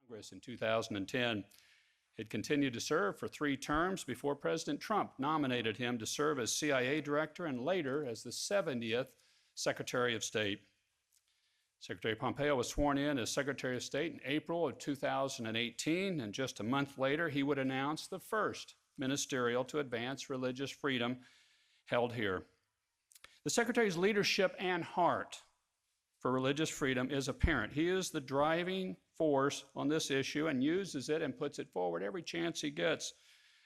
Congress in 2010. He'd continued to serve for 3 terms before President Trump nominated him to serve as CIA director and later as the 70th Secretary of State. Secretary Pompeo was sworn in as Secretary of State in April of 2018, and just a month later, he would announce the first ministerial to advance religious freedom held here. The Secretary's leadership and heart for religious freedom is apparent. He is the driving force on this issue and uses it and puts it forward every chance he gets.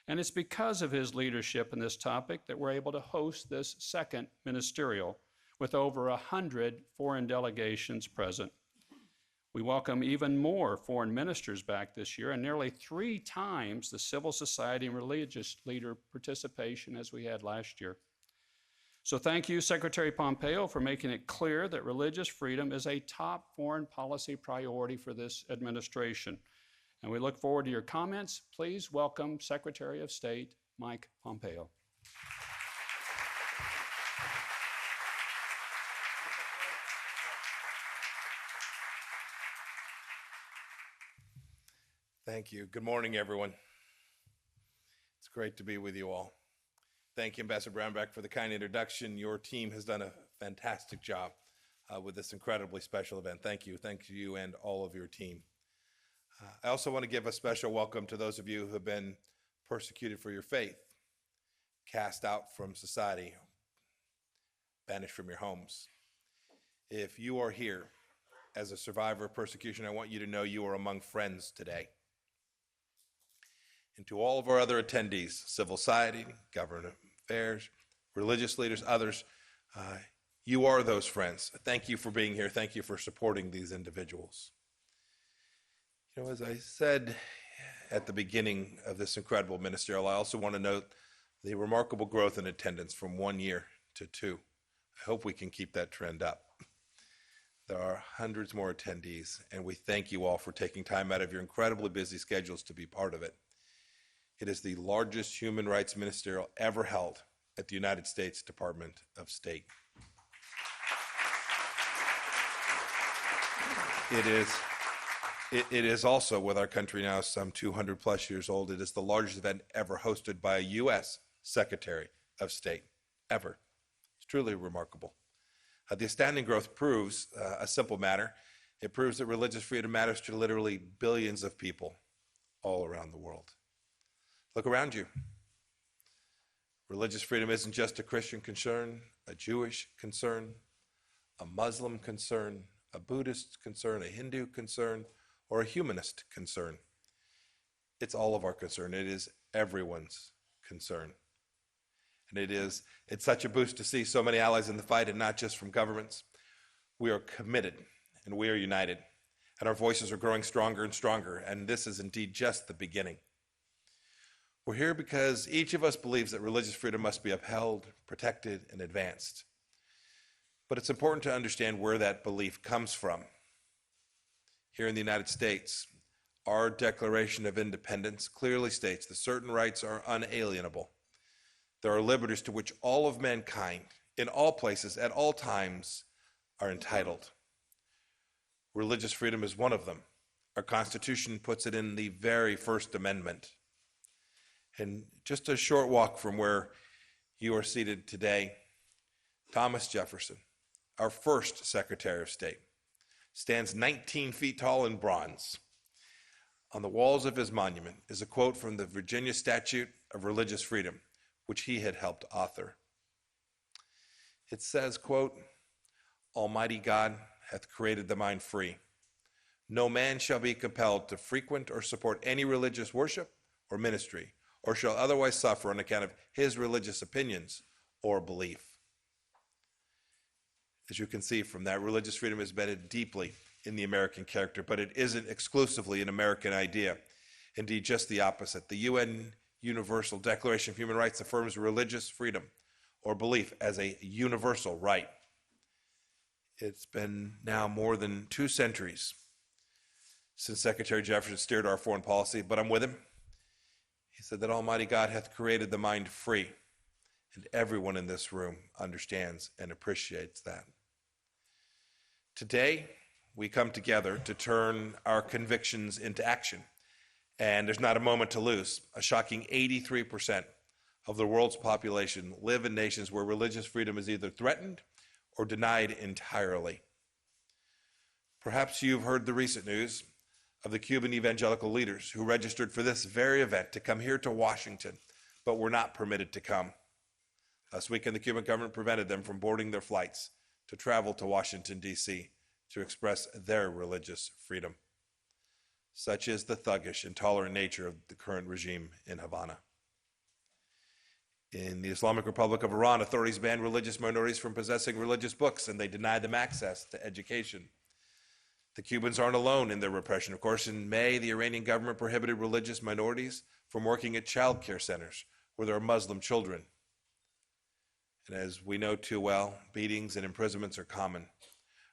And it's because of his leadership in this topic that we're able to host this second ministerial with over 100 foreign delegations present. We welcome even more foreign ministers back this year and nearly 3 times the civil society and religious leader participation as we had last year. So thank you, Secretary Pompeo, for making it clear that religious freedom is a top foreign policy priority for this administration. And we look forward to your comments. Please welcome Secretary of State Mike Pompeo. Thank you. Good morning, everyone. It's great to be with you all. Thank you, Ambassador Brownback, for the kind introduction. Your team has done a fantastic job with this incredibly special event. Thank you. Thank you and all of your team. I also want to give a special welcome to those of you who have been persecuted for your faith, cast out from society, banished from your homes. If you are here as a survivor of persecution, I want you to know you are among friends today. And to all of our other attendees, civil society, government affairs, religious leaders, others, you are those friends. Thank you for being here. Thank you for supporting these individuals. You know, as I said at the beginning of this incredible ministerial, I also want to note the remarkable growth in attendance from 1 year to 2. I hope we can keep that trend up. There are hundreds more attendees, and we thank you all for taking time out of your incredibly busy schedules to be part of it. It is the largest human rights ministerial ever held at the United States Department of State. It is also, with our country now some 200 plus years old, it is the largest event ever hosted by a U.S. Secretary of State, ever. It's truly remarkable. The astounding growth proves a simple matter. It proves that religious freedom matters to literally billions of people all around the world. Look around you. Religious freedom isn't just a Christian concern, a Jewish concern, a Muslim concern, a Buddhist concern, a Hindu concern, or a humanist concern. It's all of our concern. It is everyone's concern. And it's such a boost to see so many allies in the fight, and not just from governments. We are committed and we are united, and our voices are growing stronger and stronger, and this is indeed just the beginning. We're here because each of us believes that religious freedom must be upheld, protected, and advanced. But it's important to understand where that belief comes from. Here in the United States, our Declaration of Independence clearly states that certain rights are unalienable. There are liberties to which all of mankind, in all places, at all times, are entitled. Religious freedom is one of them. Our Constitution puts it in the very First Amendment. And just a short walk from where you are seated today, Thomas Jefferson, our first Secretary of State, stands 19 feet tall in bronze. On the walls of his monument is a quote from the Virginia Statute of Religious Freedom, which he had helped author. It says, quote, "Almighty God hath created the mind free. No man shall be compelled to frequent or support any religious worship or ministry, or shall otherwise suffer on account of his religious opinions or belief." As you can see from that, religious freedom is embedded deeply in the American character, but it isn't exclusively an American idea. Indeed, just the opposite. The UN Universal Declaration of Human Rights affirms religious freedom or belief as a universal right. It's been now more than 2 centuries since Secretary Jefferson steered our foreign policy, but I'm with him. He said that Almighty God hath created the mind free, and everyone in this room understands and appreciates that. Today, we come together to turn our convictions into action. And there's not a moment to lose. A shocking 83% of the world's population live in nations where religious freedom is either threatened or denied entirely. Perhaps you've heard the recent news of the Cuban evangelical leaders who registered for this very event to come here to Washington, but were not permitted to come. Last weekend, the Cuban government prevented them from boarding their flights to travel to Washington, D.C. to express their religious freedom. Such is the thuggish, intolerant nature of the current regime in Havana. In the Islamic Republic of Iran, authorities banned religious minorities from possessing religious books, and they denied them access to education. The Cubans aren't alone in their repression. Of course, in May, the Iranian government prohibited religious minorities from working at child care centers where there are Muslim children. And as we know too well, beatings and imprisonments are common.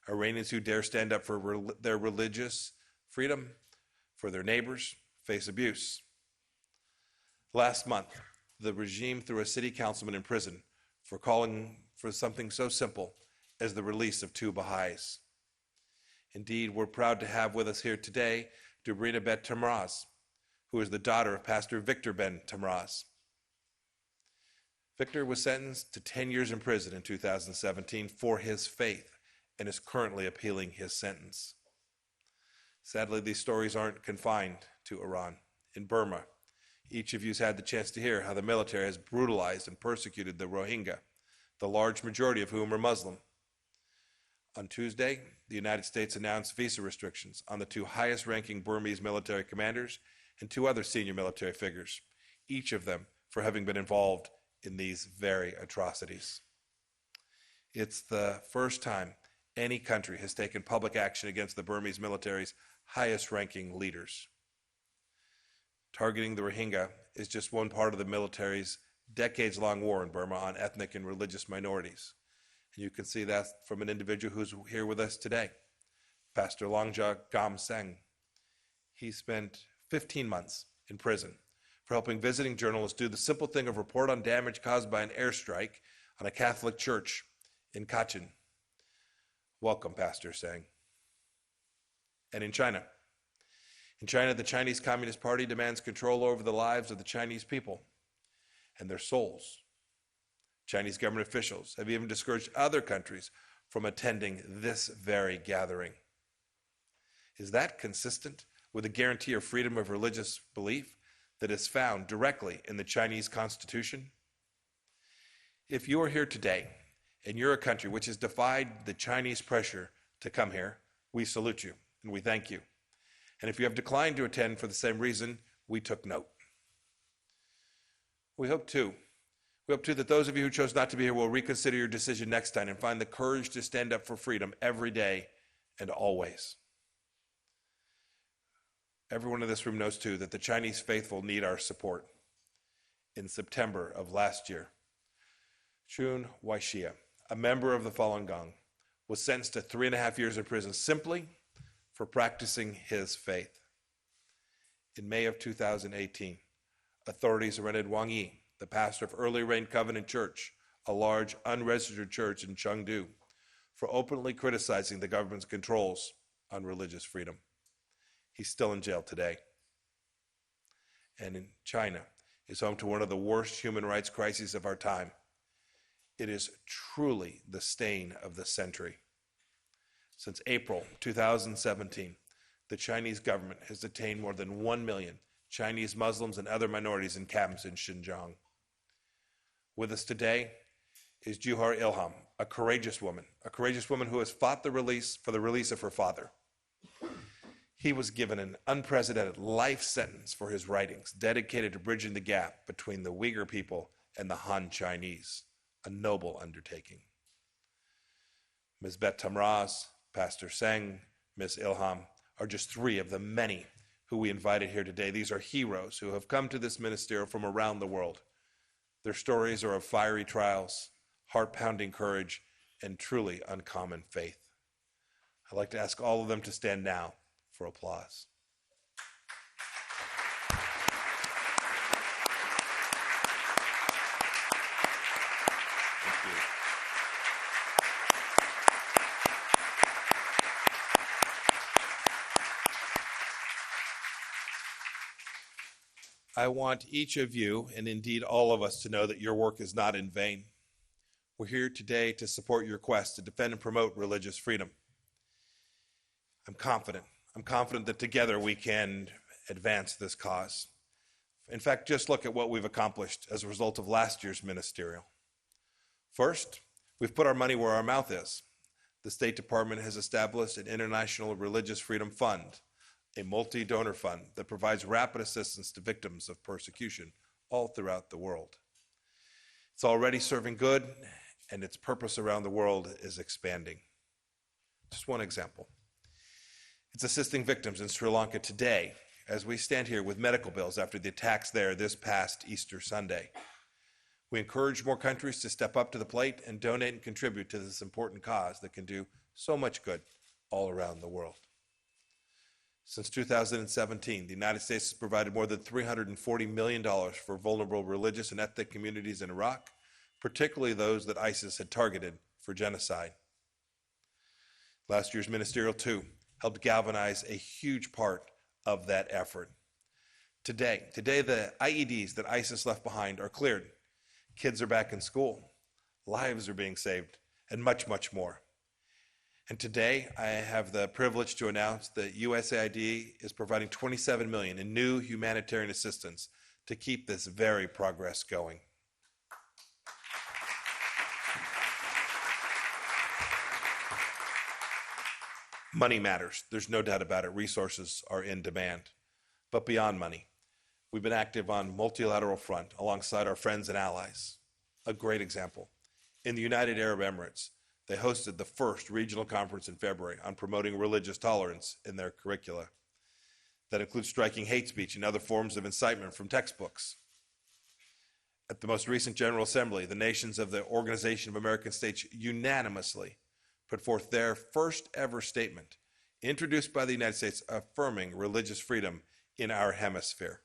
Iranians who dare stand up for their religious freedom, for their neighbors, face abuse. Last month, the regime threw a city councilman in prison for calling for something so simple as the release of 2 Baha'is. Indeed, we're proud to have with us here today Dubrina Bet Tamraz, who is the daughter of Pastor Victor Ben Tamraz. Victor was sentenced to 10 years in prison in 2017 for his faith and is currently appealing his sentence. Sadly, these stories aren't confined to Iran. In Burma, each of you has had the chance to hear how the military has brutalized and persecuted the Rohingya, the large majority of whom are Muslim. On Tuesday, the United States announced visa restrictions on the 2 highest-ranking Burmese military commanders and 2 other senior military figures, each of them for having been involved in these very atrocities. It's the first time any country has taken public action against the Burmese military's highest-ranking leaders. Targeting the Rohingya is just one part of the military's decades-long war in Burma on ethnic and religious minorities. And you can see that from an individual who's here with us today, Pastor Longja Gamseng. He spent 15 months in prison for helping visiting journalists do the simple thing of report on damage caused by an airstrike on a Catholic church in Kachin. Welcome, Pastor Seng. And in China, the Chinese Communist Party demands control over the lives of the Chinese people and their souls. Chinese government officials have even discouraged other countries from attending this very gathering. Is that consistent with a guarantee of freedom of religious belief that is found directly in the Chinese Constitution? If you are here today and you're a country which has defied the Chinese pressure to come here, we salute you and we thank you. And if you have declined to attend for the same reason, we took note. We hope too that those of you who chose not to be here will reconsider your decision next time and find the courage to stand up for freedom every day and always. Everyone in this room knows too that the Chinese faithful need our support. In September of last year, Chun Waixia, a member of the Falun Gong, was sentenced to 3.5 years in prison simply for practicing his faith. In May of 2018, authorities arrested Wang Yi, the pastor of Early Rain Covenant Church, a large unregistered church in Chengdu, for openly criticizing the government's controls on religious freedom. He's still in jail today. And in China is home to one of the worst human rights crises of our time. It is truly the stain of the century. Since April 2017, the Chinese government has detained more than 1 million Chinese Muslims and other minorities in camps in Xinjiang. With us today is Juhar Ilham, a courageous woman who has fought for the release of her father. He was given an unprecedented life sentence for his writings, dedicated to bridging the gap between the Uyghur people and the Han Chinese, a noble undertaking. Ms. Bet Tamraz, Pastor Seng, Ms. Ilham are just 3 of the many who we invited here today. These are heroes who have come to this ministerial from around the world. Their stories are of fiery trials, heart-pounding courage, and truly uncommon faith. I'd like to ask all of them to stand now for applause. Thank you. I want each of you, and indeed all of us, to know that your work is not in vain. We're here today to support your quest to defend and promote religious freedom. I'm confident that together we can advance this cause. In fact, just look at what we've accomplished as a result of last year's ministerial. First, we've put our money where our mouth is. The State Department has established an International Religious Freedom Fund, a multi-donor fund that provides rapid assistance to victims of persecution all throughout the world. It's already serving good, and its purpose around the world is expanding. Just one example. It's assisting victims in Sri Lanka today as we stand here with medical bills after the attacks there this past Easter Sunday. We encourage more countries to step up to the plate and donate and contribute to this important cause that can do so much good all around the world. Since 2017, the United States has provided more than $340 million for vulnerable religious and ethnic communities in Iraq, particularly those that ISIS had targeted for genocide. Last year's ministerial, too, helped galvanize a huge part of that effort. Today, the IEDs that ISIS left behind are cleared. Kids are back in school. Lives are being saved, and much, much more. And today, I have the privilege to announce that USAID is providing $27 million in new humanitarian assistance to keep this very progress going. Money matters. There's no doubt about it. Resources are in demand. But beyond money, we've been active on multilateral front alongside our friends and allies. A great example. In the United Arab Emirates, they hosted the first regional conference in February on promoting religious tolerance in their curricula. That includes striking hate speech and other forms of incitement from textbooks. At the most recent General Assembly, the nations of the Organization of American States unanimously put forth their first ever statement, introduced by the United States, affirming religious freedom in our hemisphere.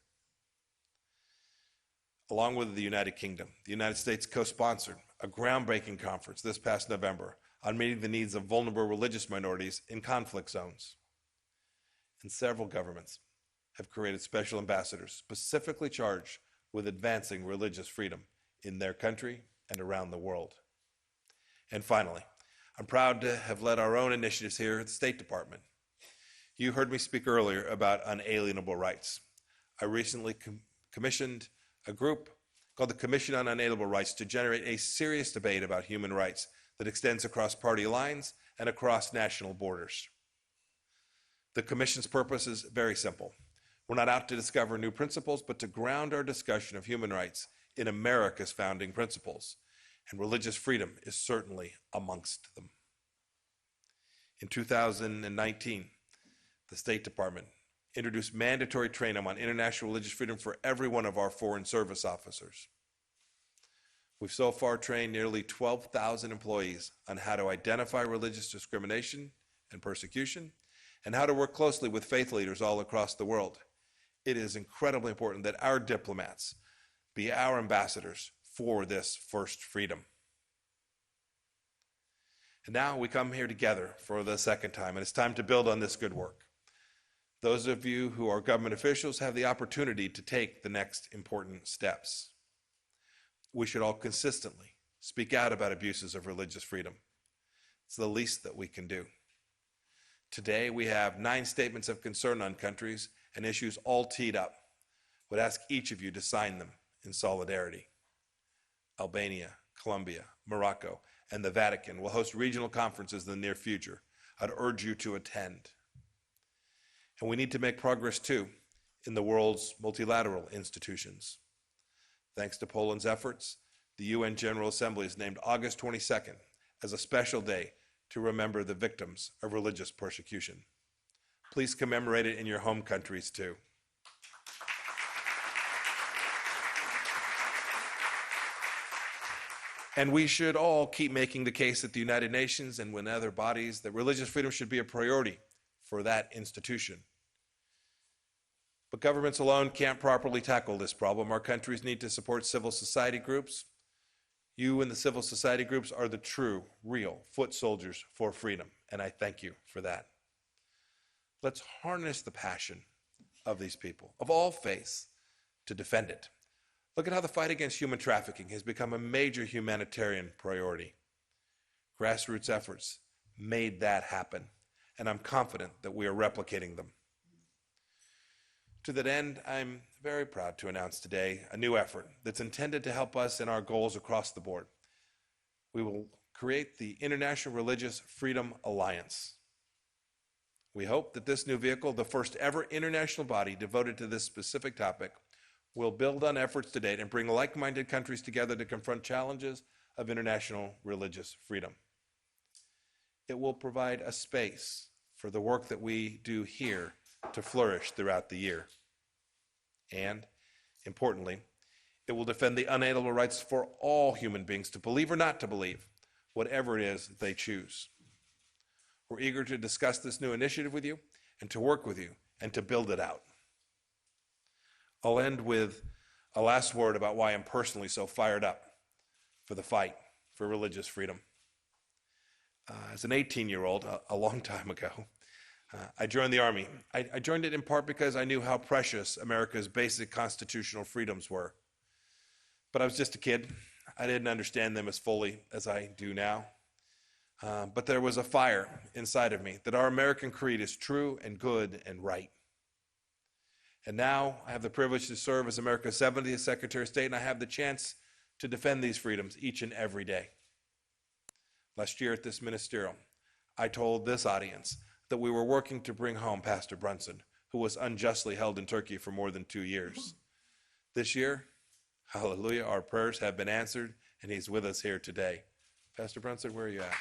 Along with the United Kingdom, the United States co-sponsored a groundbreaking conference this past November on meeting the needs of vulnerable religious minorities in conflict zones. And several governments have created special ambassadors specifically charged with advancing religious freedom in their country and around the world. And finally, I'm proud to have led our own initiatives here at the State Department. You heard me speak earlier about unalienable rights. I recently commissioned a group called the Commission on Unalienable Rights to generate a serious debate about human rights that extends across party lines and across national borders. The Commission's purpose is very simple. We're not out to discover new principles, but to ground our discussion of human rights in America's founding principles, and religious freedom is certainly amongst them. In 2019, the State Department introduced mandatory training on international religious freedom for every one of our foreign service officers. We've so far trained nearly 12,000 employees on how to identify religious discrimination and persecution, and how to work closely with faith leaders all across the world. It is incredibly important that our diplomats be our ambassadors for this first freedom. And now we come here together for the second time, and it's time to build on this good work. Those of you who are government officials have the opportunity to take the next important steps. We should all consistently speak out about abuses of religious freedom. It's the least that we can do. Today, we have 9 statements of concern on countries and issues all teed up. I would ask each of you to sign them in solidarity. Albania, Colombia, Morocco, and the Vatican will host regional conferences in the near future. I'd urge you to attend. And we need to make progress, too, in the world's multilateral institutions. Thanks to Poland's efforts, the UN General Assembly has named August 22nd as a special day to remember the victims of religious persecution. Please commemorate it in your home countries, too. And we should all keep making the case at the United Nations and with other bodies that religious freedom should be a priority for that institution. But governments alone can't properly tackle this problem. Our countries need to support civil society groups. You and the civil society groups are the true, real foot soldiers for freedom, and I thank you for that. Let's harness the passion of these people, of all faiths, to defend it. Look at how the fight against human trafficking has become a major humanitarian priority. Grassroots efforts made that happen, and I'm confident that we are replicating them. To that end, I'm very proud to announce today a new effort that's intended to help us in our goals across the board. We will create the International Religious Freedom Alliance. We hope that this new vehicle, the first ever international body devoted to this specific topic, will build on efforts to date and bring like-minded countries together to confront challenges of international religious freedom. It will provide a space for the work that we do here to flourish throughout the year. And, importantly, it will defend the unalienable rights for all human beings to believe or not to believe, whatever it is they choose. We're eager to discuss this new initiative with you and to work with you and to build it out. I'll end with a last word about why I'm personally so fired up for the fight for religious freedom. As an 18-year-old, a long time ago, I joined the Army. I joined it in part because I knew how precious America's basic constitutional freedoms were. But I was just a kid. I didn't understand them as fully as I do now. But there was a fire inside of me that our American creed is true and good and right. And now I have the privilege to serve as America's 70th Secretary of State, and I have the chance to defend these freedoms each and every day. Last year at this ministerial, I told this audience that we were working to bring home Pastor Brunson, who was unjustly held in Turkey for more than 2 years. This year, hallelujah, our prayers have been answered, and he's with us here today. Pastor Brunson, where are you at?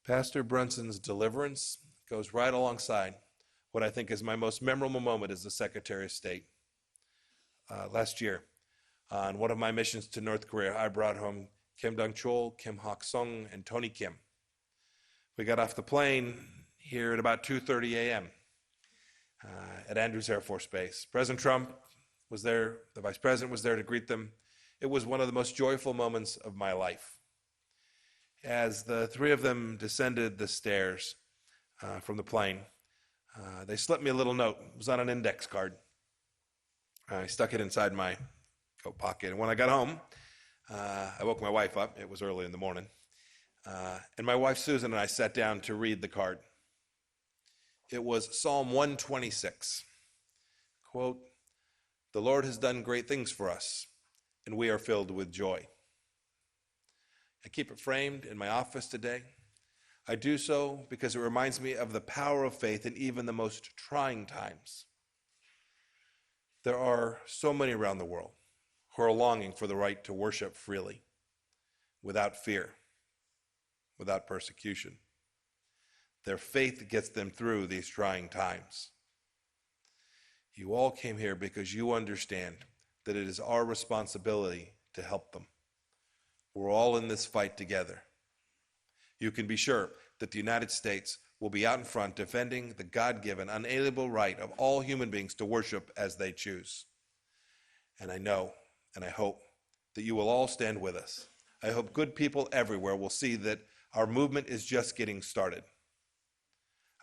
Pastor Brunson's deliverance goes right alongside what I think is my most memorable moment as the Secretary of State. Last year, on one of my missions to North Korea, I brought home Kim Dong-chol, Kim Hak-sung, and Tony Kim. We got off the plane here at about 2:30 a.m. At Andrews Air Force Base. President Trump was there, the Vice President was there to greet them. It was one of the most joyful moments of my life. As the three of them descended the stairs from the plane, they slipped me a little note. It was on an index card. I stuck it inside my coat pocket. And when I got home, I woke my wife up. It was early in the morning. And my wife, Susan, and I sat down to read the card. It was Psalm 126. Quote, "The Lord has done great things for us, and we are filled with joy." I keep it framed in my office today. I do so because it reminds me of the power of faith in even the most trying times. There are so many around the world who are longing for the right to worship freely, without fear, without persecution. Their faith gets them through these trying times. You all came here because you understand that it is our responsibility to help them. We're all in this fight together. You can be sure that the United States will be out in front defending the God-given, unalienable right of all human beings to worship as they choose. And I know, and I hope, that you will all stand with us. I hope good people everywhere will see that our movement is just getting started.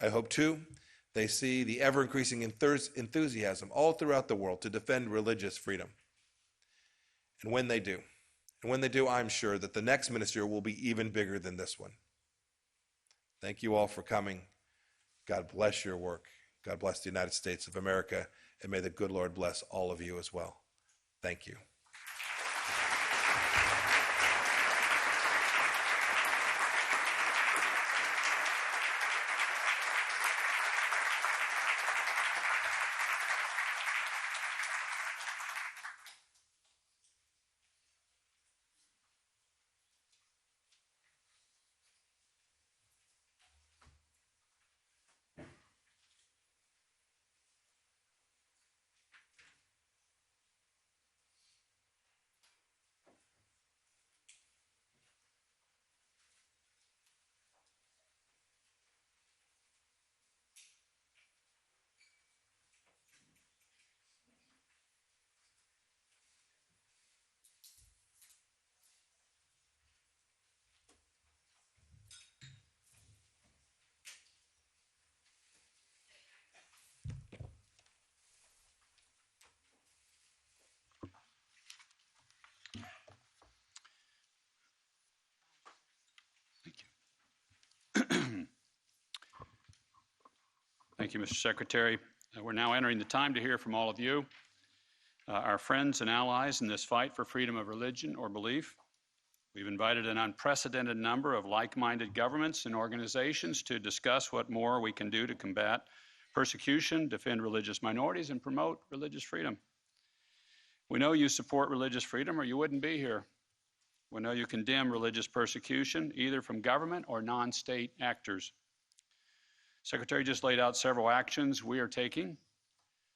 I hope, too, they see the ever-increasing enthusiasm all throughout the world to defend religious freedom. And when they do, I'm sure that the next ministerial will be even bigger than this one. Thank you all for coming. God bless your work. God bless the United States of America, and may the good Lord bless all of you as well. Thank you. Thank you, Mr. Secretary. We're now entering the time to hear from all of you, our friends and allies in this fight for freedom of religion or belief. We've invited an unprecedented number of like-minded governments and organizations to discuss what more we can do to combat persecution, defend religious minorities, and promote religious freedom. We know you support religious freedom or you wouldn't be here. We know you condemn religious persecution, either from government or non-state actors. Secretary just laid out several actions we are taking.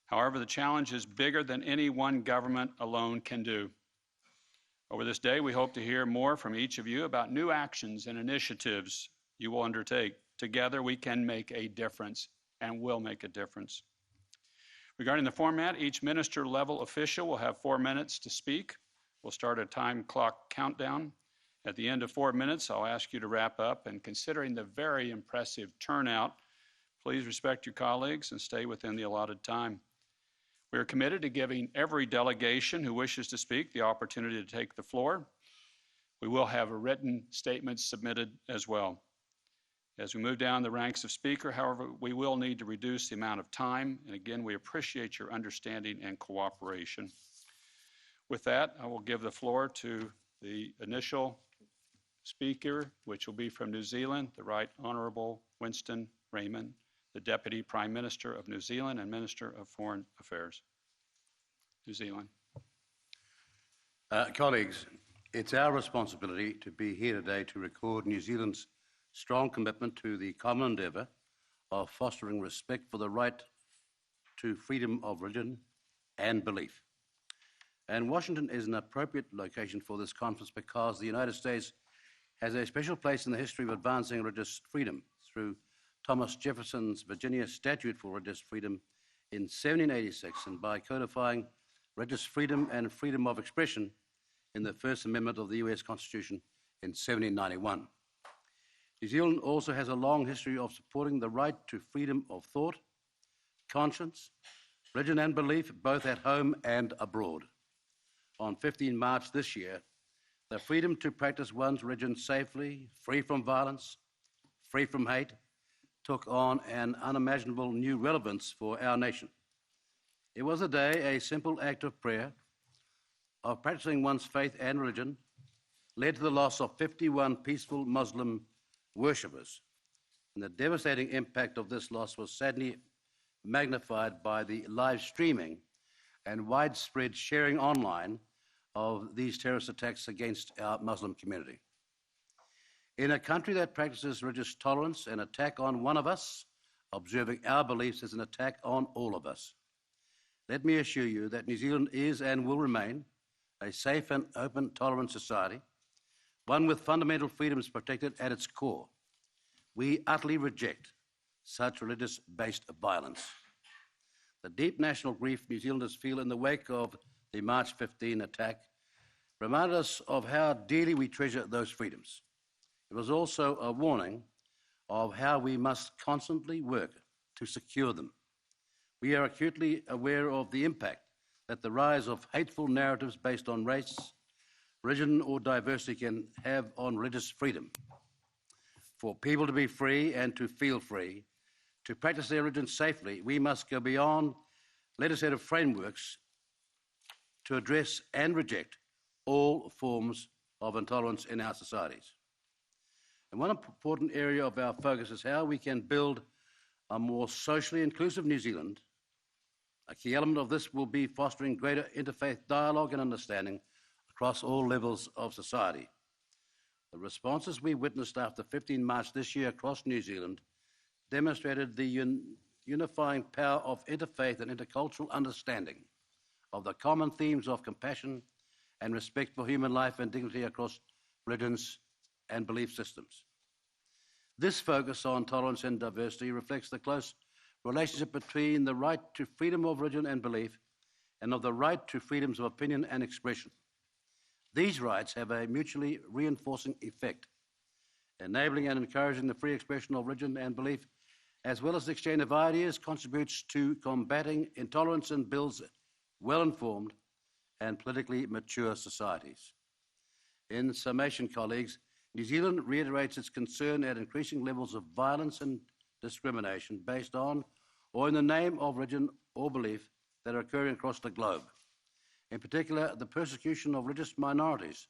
However, the challenge is bigger than any one government alone can do. Over this day, we hope to hear more from each of you about new actions and initiatives you will undertake. Together, we can make a difference and will make a difference. Regarding the format, each minister-level official will have 4 minutes to speak. We'll start a time clock countdown. At the end of 4 minutes, I'll ask you to wrap up, and considering the very impressive turnout, please respect your colleagues and stay within the allotted time. We are committed to giving every delegation who wishes to speak the opportunity to take the floor. We will have a written statement submitted as well. As we move down the ranks of speaker, however, we will need to reduce the amount of time, and again, we appreciate your understanding and cooperation. With that, I will give the floor to the initial speaker, which will be from New Zealand, the Right Honourable Winston Raymond, the Deputy Prime Minister of New Zealand and Minister of Foreign Affairs. New Zealand. Colleagues, it's our responsibility to be here today to record New Zealand's strong commitment to the common endeavour of fostering respect for the right to freedom of religion and belief. And Washington is an appropriate location for this conference because the United States has a special place in the history of advancing religious freedom through Thomas Jefferson's Virginia Statute for Religious Freedom in 1786 and by codifying religious freedom and freedom of expression in the First Amendment of the US Constitution in 1791. New Zealand also has a long history of supporting the right to freedom of thought, conscience, religion and belief, both at home and abroad. On 15 March this year, the freedom to practice one's religion safely, free from violence, free from hate, took on an unimaginable new relevance for our nation. It was a day, a simple act of prayer, of practicing one's faith and religion, led to the loss of 51 peaceful Muslim worshippers. And the devastating impact of this loss was sadly magnified by the live streaming and widespread sharing online of these terrorist attacks against our Muslim community. In a country that practices religious tolerance, an attack on one of us, observing our beliefs, is an attack on all of us. Let me assure you that New Zealand is and will remain a safe and open, tolerant society, one with fundamental freedoms protected at its core. We utterly reject such religious-based violence. The deep national grief New Zealanders feel in the wake of the March 15 attack reminded us of how dearly we treasure those freedoms. It was also a warning of how we must constantly work to secure them. We are acutely aware of the impact that the rise of hateful narratives based on race, religion, or diversity can have on religious freedom. For people to be free and to feel free, to practice their religion safely, we must go beyond legislative frameworks to address and reject all forms of intolerance in our societies. And one important area of our focus is how we can build a more socially inclusive New Zealand. A key element of this will be fostering greater interfaith dialogue and understanding across all levels of society. The responses we witnessed after 15 March this year across New Zealand demonstrated the unifying power of interfaith and intercultural understanding of the common themes of compassion and respect for human life and dignity across religions and belief systems. This focus on tolerance and diversity reflects the close relationship between the right to freedom of religion and belief and of the right to freedoms of opinion and expression. These rights have a mutually reinforcing effect, enabling and encouraging the free expression of religion and belief, as well as the exchange of ideas, contributes to combating intolerance and builds well-informed and politically mature societies. In summation, colleagues, New Zealand reiterates its concern at increasing levels of violence and discrimination based on or in the name of religion or belief that are occurring across the globe. In particular, the persecution of religious minorities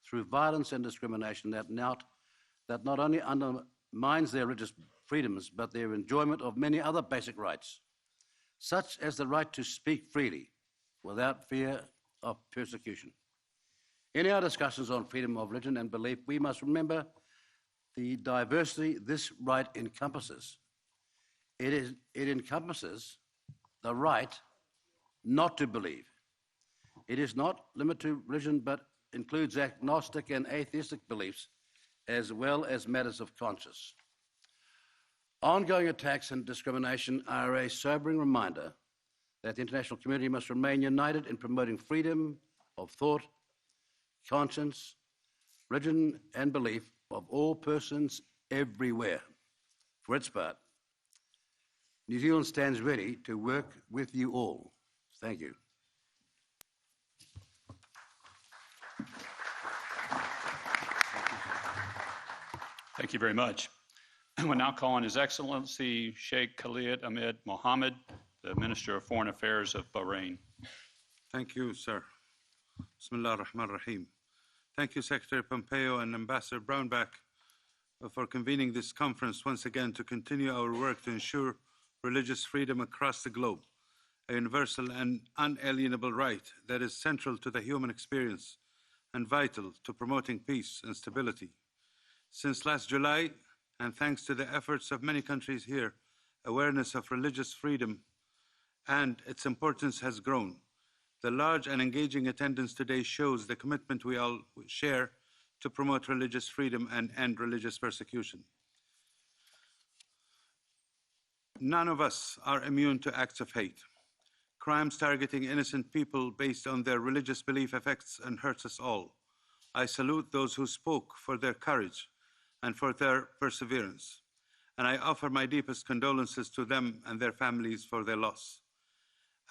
through violence and discrimination that not only undermines their religious freedoms, but their enjoyment of many other basic rights, such as the right to speak freely without fear of persecution. In our discussions on freedom of religion and belief, we must remember the diversity this right encompasses. It encompasses the right not to believe. It is not limited to religion, but includes agnostic and atheistic beliefs, as well as matters of conscience. Ongoing attacks and discrimination are a sobering reminder that the international community must remain united in promoting freedom of thought, conscience, religion, and belief of all persons everywhere. For its part, New Zealand stands ready to work with you all. Thank you. Thank you very much. We'll now call on His Excellency Sheikh Khalid Ahmed Mohammed, the Minister of Foreign Affairs of Bahrain. Thank you, sir. Bismillah ar-Rahman ar-Rahim. Thank you, Secretary Pompeo and Ambassador Brownback, for convening this conference once again to continue our work to ensure religious freedom across the globe, a universal and unalienable right that is central to the human experience and vital to promoting peace and stability. Since last July, and thanks to the efforts of many countries here, awareness of religious freedom and its importance has grown. The large and engaging attendance today shows the commitment we all share to promote religious freedom and end religious persecution. None of us are immune to acts of hate. Crimes targeting innocent people based on their religious belief affects and hurts us all. I salute those who spoke for their courage and for their perseverance, and I offer my deepest condolences to them and their families for their loss.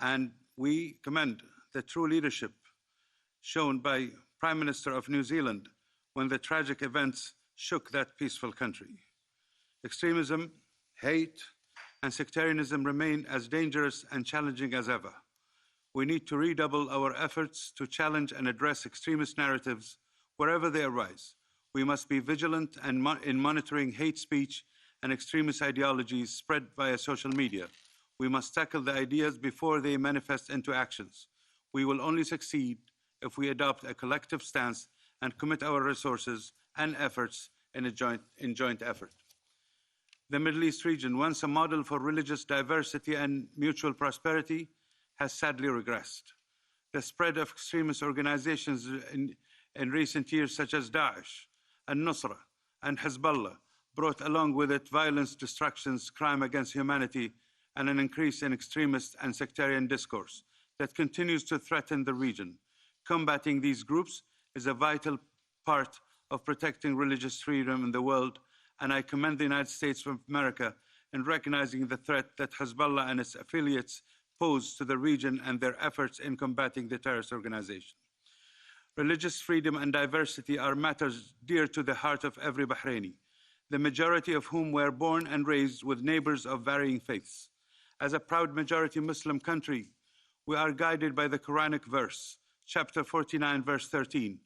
And we commend the true leadership shown by Prime Minister of New Zealand when the tragic events shook that peaceful country. Extremism, hate, and sectarianism remain as dangerous and challenging as ever. We need to redouble our efforts to challenge and address extremist narratives wherever they arise. We must be vigilant in monitoring hate speech and extremist ideologies spread via social media. We must tackle the ideas before they manifest into actions. We will only succeed if we adopt a collective stance and commit our resources and efforts in a joint effort. The Middle East region, once a model for religious diversity and mutual prosperity, has sadly regressed. The spread of extremist organizations in recent years, such as Daesh, al-Nusra, and Hezbollah, brought along with it violence, destructions, crime against humanity, and an increase in extremist and sectarian discourse that continues to threaten the region. Combating these groups is a vital part of protecting religious freedom in the world, and I commend the United States of America in recognizing the threat that Hezbollah and its affiliates pose to the region and their efforts in combating the terrorist organization. Religious freedom and diversity are matters dear to the heart of every Bahraini, the majority of whom were born and raised with neighbors of varying faiths. As a proud majority Muslim country, we are guided by the Quranic verse, chapter 49, verse 13.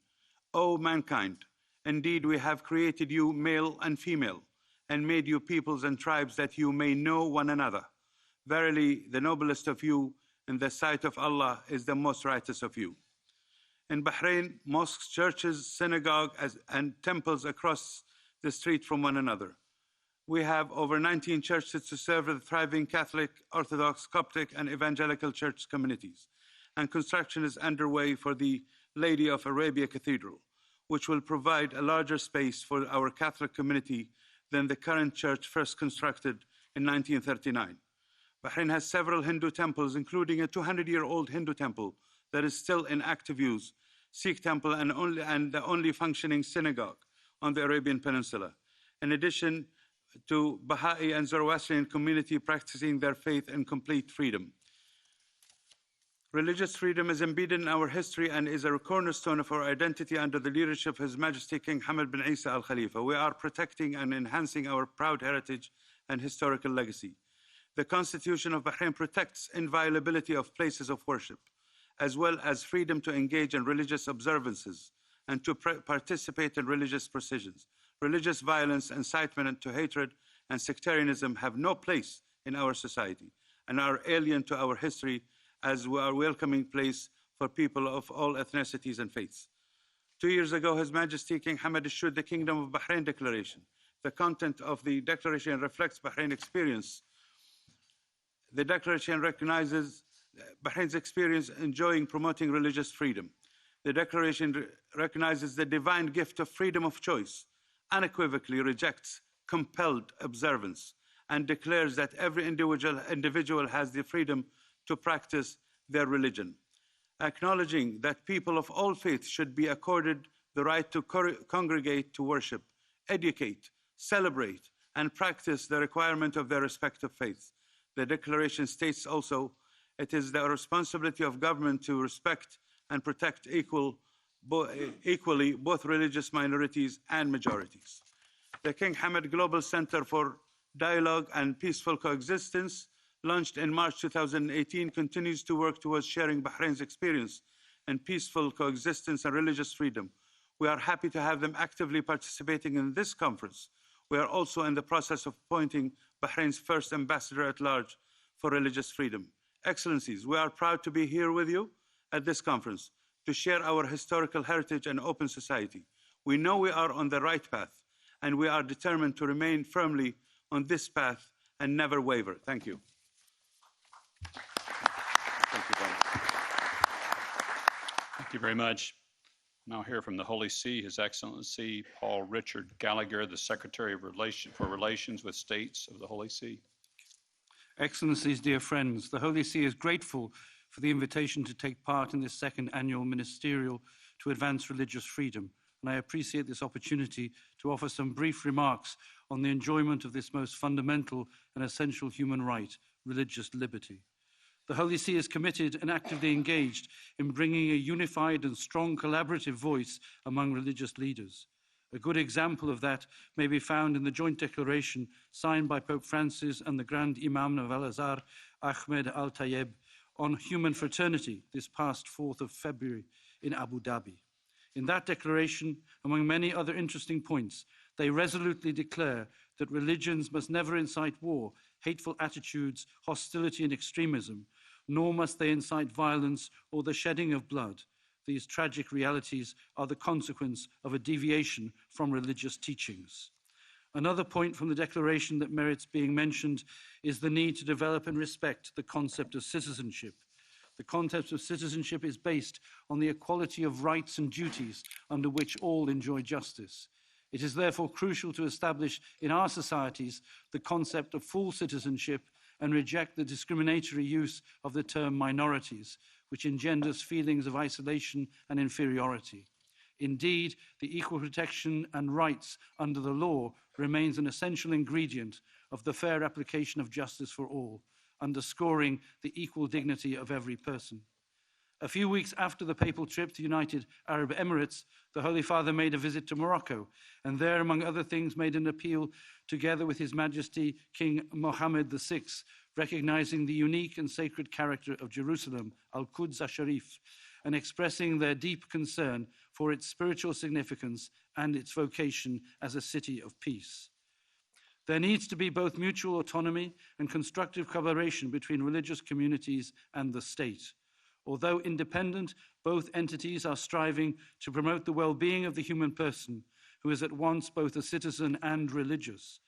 O mankind, indeed we have created you male and female, and made you peoples and tribes that you may know one another. Verily, the noblest of you in the sight of Allah is the most righteous of you. In Bahrain, mosques, churches, synagogues, and temples across the street from one another. We have over 19 churches to serve the thriving Catholic, Orthodox, Coptic, and Evangelical church communities. And construction is underway for the Lady of Arabia Cathedral, which will provide a larger space for our Catholic community than the current church first constructed in 1939. Bahrain has several Hindu temples, including a 200-year-old Hindu temple that is still in active use, Sikh temple, and the only functioning synagogue on the Arabian Peninsula. In addition to Baha'i and Zoroastrian community practicing their faith in complete freedom. Religious freedom is embedded in our history and is a cornerstone of our identity under the leadership of His Majesty King Hamad bin Isa Al Khalifa. We are protecting and enhancing our proud heritage and historical legacy. The Constitution of Bahrain protects inviolability of places of worship, as well as freedom to engage in religious observances and to participate in religious processions. Religious violence, incitement to hatred, and sectarianism have no place in our society and are alien to our history as we are a welcoming place for people of all ethnicities and faiths. 2 years ago, His Majesty King Hamad issued the Kingdom of Bahrain Declaration. The content of the declaration reflects Bahrain's experience. The declaration recognizes Bahrain's experience enjoying promoting religious freedom. The declaration recognizes the divine gift of freedom of choice, unequivocally rejects compelled observance, and declares that every individual has the freedom to practice their religion. Acknowledging that people of all faiths should be accorded the right to congregate to worship, educate, celebrate, and practice the requirement of their respective faiths. The declaration states also, it is the responsibility of government to respect and protect equally both religious minorities and majorities. The King Hamad Global Center for Dialogue and Peaceful Coexistence, launched in March 2018, continues to work towards sharing Bahrain's experience in peaceful coexistence and religious freedom. We are happy to have them actively participating in this conference. We are also in the process of appointing Bahrain's first ambassador at large for religious freedom. Excellencies, we are proud to be here with you at this conference to share our historical heritage and open society. We know we are on the right path, and we are determined to remain firmly on this path and never waver. Thank you. Thank you very much. Now hear from the Holy See, His Excellency Paul Richard Gallagher, the Secretary for Relations with States of the Holy See. Excellencies, dear friends, the Holy See is grateful for the invitation to take part in this second annual Ministerial to advance religious freedom, and I appreciate this opportunity to offer some brief remarks on the enjoyment of this most fundamental and essential human right, religious liberty. The Holy See is committed and actively engaged in bringing a unified and strong collaborative voice among religious leaders. A good example of that may be found in the joint declaration signed by Pope Francis and the Grand Imam of Al-Azhar, Ahmed Al-Tayeb, on human fraternity this past 4th of February in Abu Dhabi. In that declaration, among many other interesting points, they resolutely declare that religions must never incite war, hateful attitudes, hostility and extremism, nor must they incite violence or the shedding of blood. These tragic realities are the consequence of a deviation from religious teachings. Another point from the declaration that merits being mentioned is the need to develop and respect the concept of citizenship. The concept of citizenship is based on the equality of rights and duties under which all enjoy justice. It is therefore crucial to establish in our societies the concept of full citizenship and reject the discriminatory use of the term minorities, which engenders feelings of isolation and inferiority. Indeed, the equal protection and rights under the law remains an essential ingredient of the fair application of justice for all, underscoring the equal dignity of every person. A few weeks after the papal trip to the United Arab Emirates, the Holy Father made a visit to Morocco, and there, among other things, made an appeal together with His Majesty King Mohammed VI, recognizing the unique and sacred character of Jerusalem, Al-Quds al-Sharif, and expressing their deep concern for its spiritual significance and its vocation as a city of peace. There needs to be both mutual autonomy and constructive collaboration between religious communities and the state. Although independent, both entities are striving to promote the well-being of the human person, who is at once both a citizen and religious.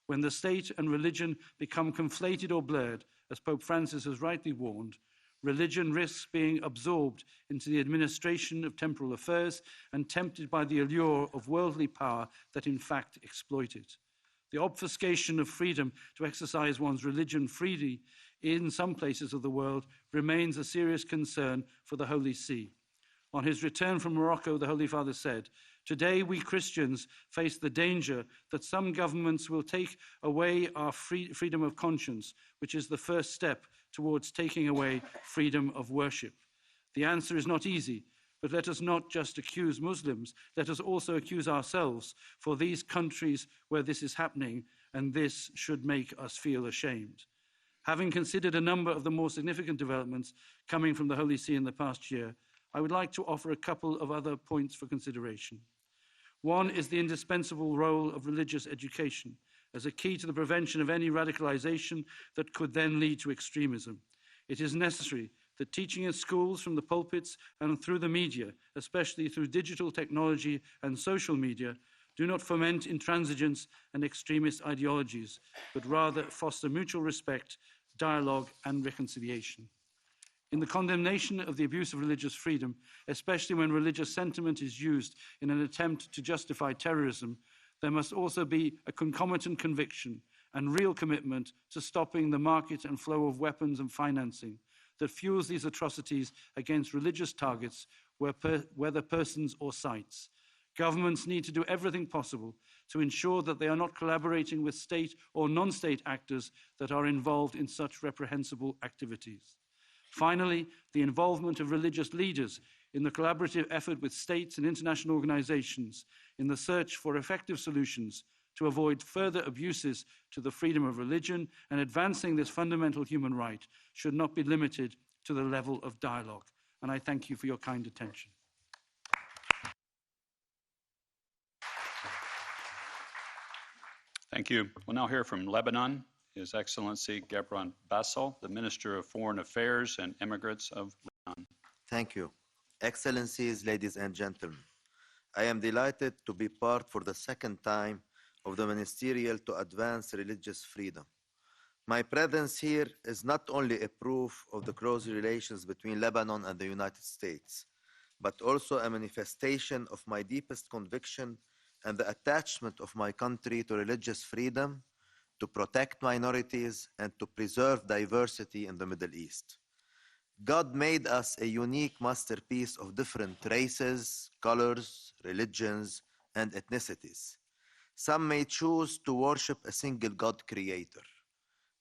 When the state and religion become conflated or blurred, as Pope Francis has rightly warned, religion risks being absorbed into the administration of temporal affairs and tempted by the allure of worldly power that in fact exploit it. The obfuscation of freedom to exercise one's religion freely in some places of the world remains a serious concern for the Holy See. On his return from Morocco, the Holy Father said, "Today we Christians face the danger that some governments will take away our freedom of conscience, which is the first step towards taking away freedom of worship. The answer is not easy, but let us not just accuse Muslims, let us also accuse ourselves for these countries where this is happening, and this should make us feel ashamed." Having considered a number of the more significant developments coming from the Holy See in the past year, I would like to offer a couple of other points for consideration. One is the indispensable role of religious education as a key to the prevention of any radicalization that could then lead to extremism. It is necessary that teaching in schools from the pulpits and through the media, especially through digital technology and social media, do not foment intransigence and extremist ideologies, but rather foster mutual respect, dialogue, and reconciliation. In the condemnation of the abuse of religious freedom, especially when religious sentiment is used in an attempt to justify terrorism, there must also be a concomitant conviction and real commitment to stopping the market and flow of weapons and financing that fuels these atrocities against religious targets, whether persons or sites. Governments need to do everything possible to ensure that they are not collaborating with state or non-state actors that are involved in such reprehensible activities. Finally, the involvement of religious leaders in the collaborative effort with states and international organizations in the search for effective solutions to avoid further abuses to the freedom of religion and advancing this fundamental human right should not be limited to the level of dialogue. And I thank you for your kind attention. Thank you. We'll now hear from Lebanon, His Excellency Gebran Bassel, the Minister of Foreign Affairs and Immigrants of Lebanon. Thank you. Excellencies, ladies and gentlemen, I am delighted to be part for the second time of the Ministerial to advance religious freedom. My presence here is not only a proof of the close relations between Lebanon and the United States, but also a manifestation of my deepest conviction and the attachment of my country to religious freedom, to protect minorities, and to preserve diversity in the Middle East. God made us a unique masterpiece of different races, colors, religions, and ethnicities. Some may choose to worship a single God creator.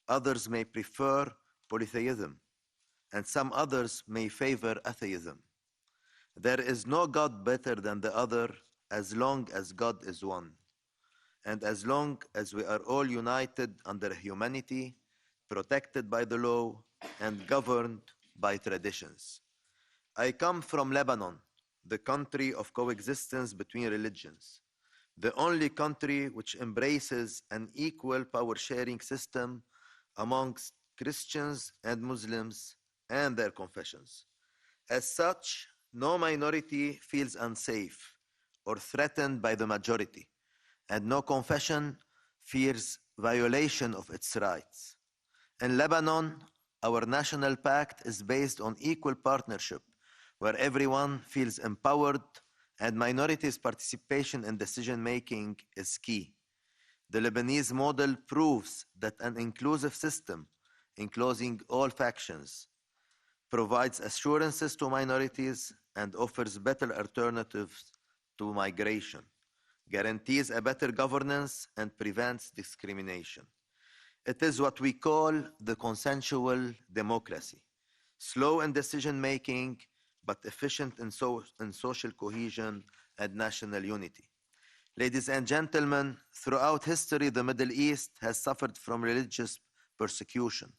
Others may prefer polytheism, and some others may favor atheism. There is no God better than the other as long as God is one, and as long as we are all united under humanity, protected by the law, and governed by traditions. I come from Lebanon, the country of coexistence between religions, the only country which embraces an equal power-sharing system amongst Christians and Muslims and their confessions. As such, no minority feels unsafe or threatened by the majority, and no confession fears violation of its rights. In Lebanon, our national pact is based on equal partnership, where everyone feels empowered and minorities' participation in decision-making is key. The Lebanese model proves that an inclusive system, including all factions, provides assurances to minorities and offers better alternatives to migration, guarantees a better governance, and prevents discrimination. It is what we call the consensual democracy, slow in decision-making, but efficient in social cohesion and national unity. Ladies and gentlemen, throughout history, the Middle East has suffered from religious persecution.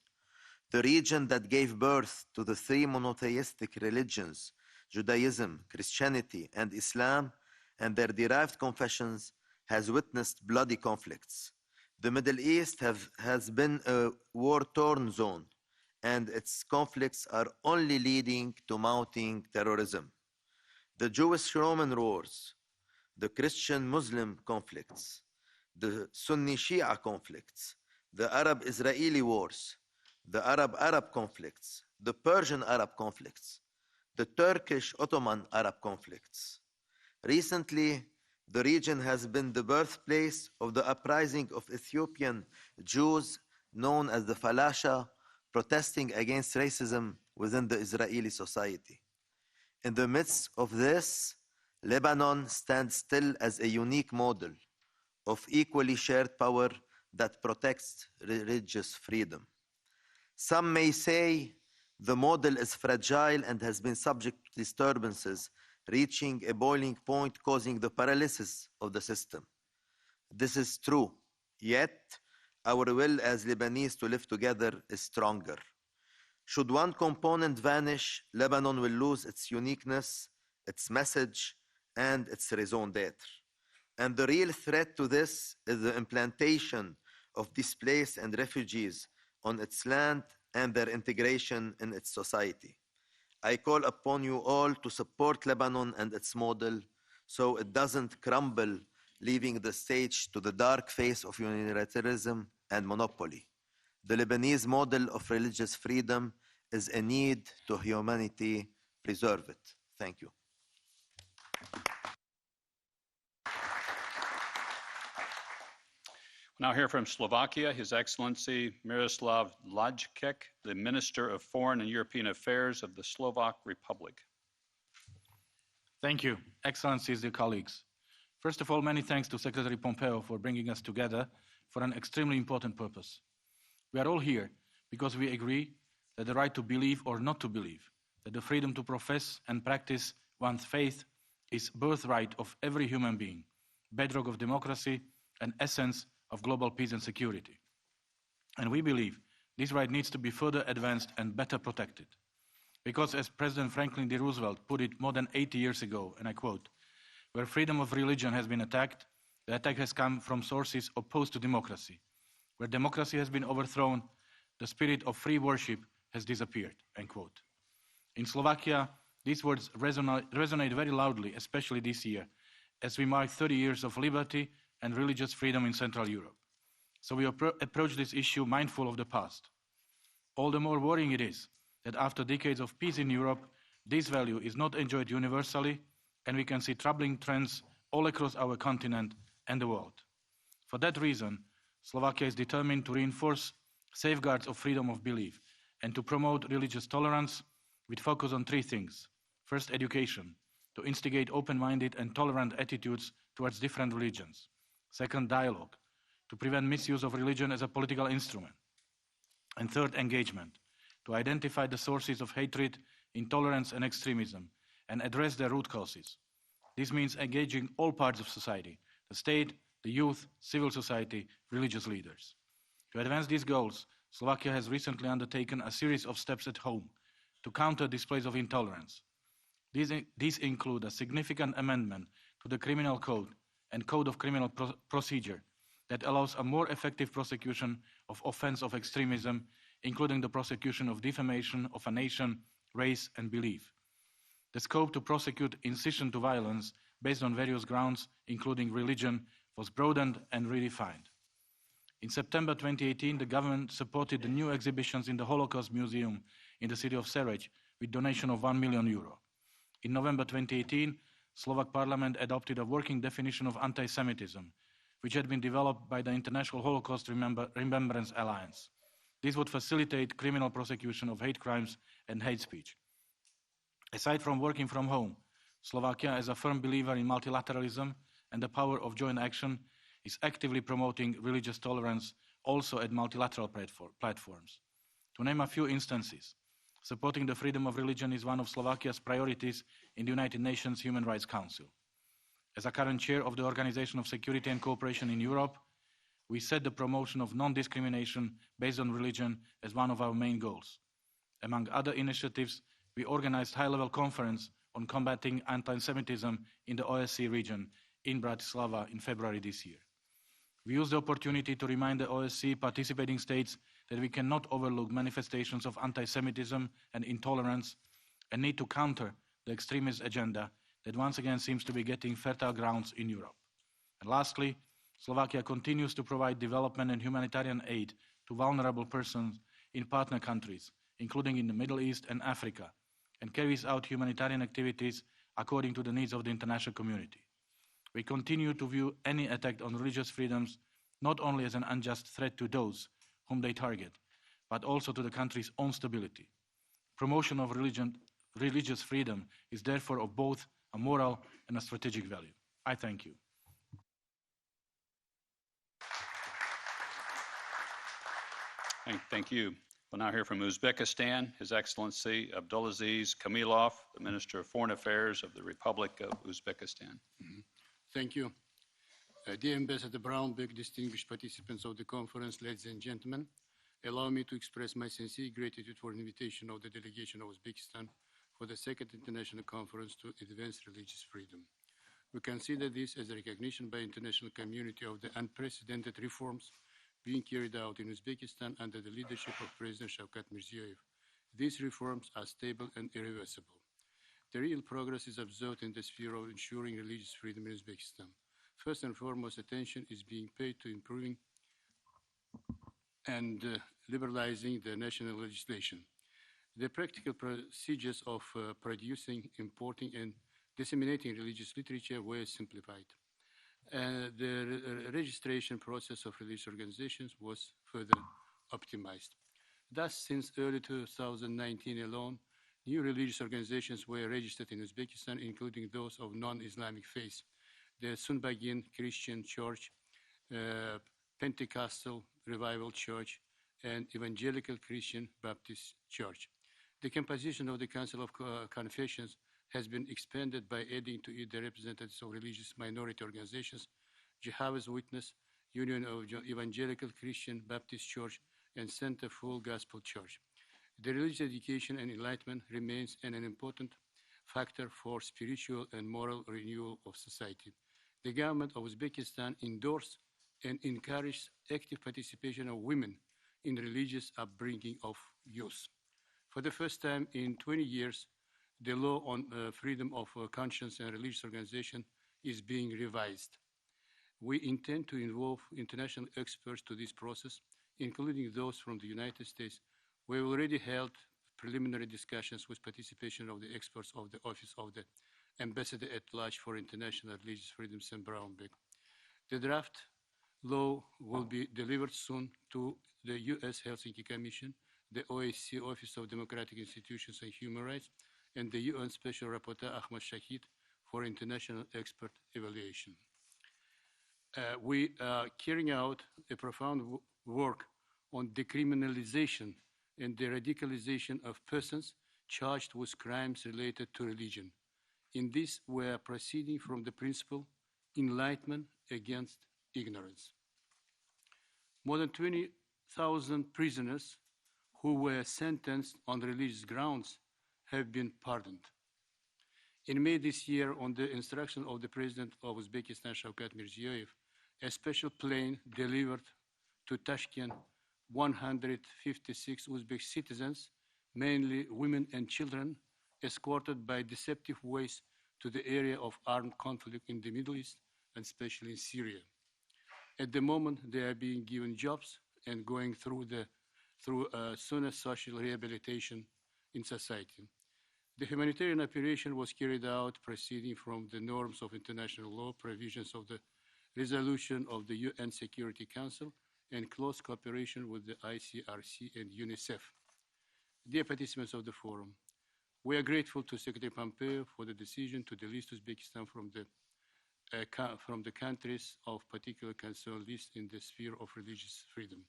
The region that gave birth to the three monotheistic religions, Judaism, Christianity, and Islam, and their derived confessions, has witnessed bloody conflicts. The Middle East has been a war-torn zone, and its conflicts are only leading to mounting terrorism. The Jewish-Roman wars, the Christian-Muslim conflicts, the Sunni-Shia conflicts, the Arab-Israeli wars, the Arab-Arab conflicts, the Persian-Arab conflicts, the Turkish-Ottoman Arab conflicts. Recently, the region has been the birthplace of the uprising of Ethiopian Jews known as the Falasha, protesting against racism within the Israeli society. In the midst of this, Lebanon stands still as a unique model of equally shared power that protects religious freedom. Some may say the model is fragile and has been subject to disturbances, reaching a boiling point causing the paralysis of the system. This is true, yet our will as Lebanese to live together is stronger. Should one component vanish, Lebanon will lose its uniqueness, its message, and its raison d'etre. And the real threat to this is the implantation of displaced and refugees on its land and their integration in its society. I call upon you all to support Lebanon and its model so it doesn't crumble, leaving the stage to the dark face of unilateralism and monopoly. The Lebanese model of religious freedom is a need to humanity. Preserve it. Thank you. We'll now hear from Slovakia, His Excellency Miroslav Lajcek, the Minister of Foreign and European Affairs of the Slovak Republic. Thank you, Excellencies, dear colleagues. First of all, many thanks to Secretary Pompeo for bringing us together for an extremely important purpose. We are all here because we agree that the right to believe or not to believe, that the freedom to profess and practice one's faith is birthright of every human being, bedrock of democracy, and essence of global peace and security. And we believe this right needs to be further advanced and better protected. Because as President Franklin D. Roosevelt put it more than 80 years ago, and I quote, "Where freedom of religion has been attacked, the attack has come from sources opposed to democracy. Where democracy has been overthrown, the spirit of free worship has disappeared," end quote. In Slovakia, these words resonate very loudly, especially this year, as we mark 30 years of liberty and religious freedom in Central Europe. So we approach this issue mindful of the past. All the more worrying it is that after decades of peace in Europe, this value is not enjoyed universally, and we can see troubling trends all across our continent and the world. For that reason, Slovakia is determined to reinforce safeguards of freedom of belief and to promote religious tolerance with focus on three things. First, education, to instigate open-minded and tolerant attitudes towards different religions. Second, dialogue, to prevent misuse of religion as a political instrument. And third, engagement, to identify the sources of hatred, intolerance, and extremism, and address their root causes. This means engaging all parts of society, the state, the youth, civil society, religious leaders. To advance these goals, Slovakia has recently undertaken a series of steps at home to counter displays of intolerance. These include a significant amendment to the Criminal Code and Code of Criminal Procedure that allows a more effective prosecution of offense of extremism, including the prosecution of defamation of a nation, race, and belief. The scope to prosecute incitation to violence based on various grounds, including religion, was broadened and redefined. In September 2018, the government supported the new exhibitions in the Holocaust Museum in the city of Sereď with donation of €1 million. In November 2018, Slovak Parliament adopted a working definition of anti-Semitism, which had been developed by the International Holocaust Remembrance Alliance. This would facilitate criminal prosecution of hate crimes and hate speech. Aside from working from home, Slovakia, as a firm believer in multilateralism and the power of joint action, is actively promoting religious tolerance also at multilateral platforms. To name a few instances, supporting the freedom of religion is one of Slovakia's priorities in the United Nations Human Rights Council. As a current chair of the Organization of Security and Cooperation in Europe, we set the promotion of non-discrimination based on religion as one of our main goals. Among other initiatives, we organized a high-level conference on combating anti-Semitism in the OSCE region in Bratislava in February this year. We used the opportunity to remind the OSCE participating states that we cannot overlook manifestations of anti-Semitism and intolerance and need to counter the extremist agenda that once again seems to be getting fertile grounds in Europe. And lastly, Slovakia continues to provide development and humanitarian aid to vulnerable persons in partner countries, including in the Middle East and Africa, and carries out humanitarian activities according to the needs of the international community. We continue to view any attack on religious freedoms not only as an unjust threat to those whom they target, but also to the country's own stability. Promotion of religious freedom is therefore of both a moral and a strategic value. I thank you. Thank you. We'll now hear from Uzbekistan, His Excellency Abdulaziz Kamilov, the Minister of Foreign Affairs of the Republic of Uzbekistan. Thank you. Dear Ambassador Brownback, distinguished participants of the conference, ladies and gentlemen, allow me to express my sincere gratitude for the invitation of the delegation of Uzbekistan for the second international conference to advance religious freedom. We consider this as a recognition by the international community of the unprecedented reforms being carried out in Uzbekistan under the leadership of President Shavkat Mirziyoyev. These reforms are stable and irreversible. The real progress is observed in the sphere of ensuring religious freedom in Uzbekistan. First and foremost, attention is being paid to improving and liberalizing the national legislation. The practical procedures of producing, importing, and disseminating religious literature were simplified. The registration process of religious organizations was further optimized. Thus, since early 2019 alone, new religious organizations were registered in Uzbekistan, including those of non-Islamic faith, the Sunbagin Christian Church, Pentecostal Revival Church, and Evangelical Christian Baptist Church. The composition of the Council of Confessions has been expanded by adding to it the representatives of religious minority organizations, Jehovah's Witness, Union of Evangelical Christian Baptist Church, and Center Full Gospel Church. The religious education and enlightenment remains an important factor for spiritual and moral renewal of society. The government of Uzbekistan endorsed and encouraged active participation of women in religious upbringing of youth. For the first time in 20 years, the law on freedom of conscience and religious organization is being revised. We intend to involve international experts to this process, including those from the United States. We have already held preliminary discussions with participation of the experts of the Office of the Ambassador at Large for International Religious Freedoms in Brownback. The draft law will be delivered soon to the U.S. Helsinki Commission, the OSCE Office of Democratic Institutions and Human Rights, and the UN Special Rapporteur Ahmad Shahid for international expert evaluation. We are carrying out a profound work on decriminalization and the radicalization of persons charged with crimes related to religion. In this, we are proceeding from the principle enlightenment against ignorance. More than 20,000 prisoners who were sentenced on religious grounds have been pardoned. In May this year, on the instruction of the President of Uzbekistan, Shavkat Mirziyoyev, a special plane delivered to Tashkent 156 Uzbek citizens, mainly women and children, escorted by deceptive ways to the area of armed conflict in the Middle East, and especially in Syria. At the moment, they are being given jobs and going through sooner social rehabilitation in society. The humanitarian operation was carried out proceeding from the norms of international law, provisions of the resolution of the UN Security Council, and close cooperation with the ICRC and UNICEF. Dear participants of the forum, we are grateful to Secretary Pompeo for the decision to delist Uzbekistan from the countries of particular concern list in the sphere of religious freedom.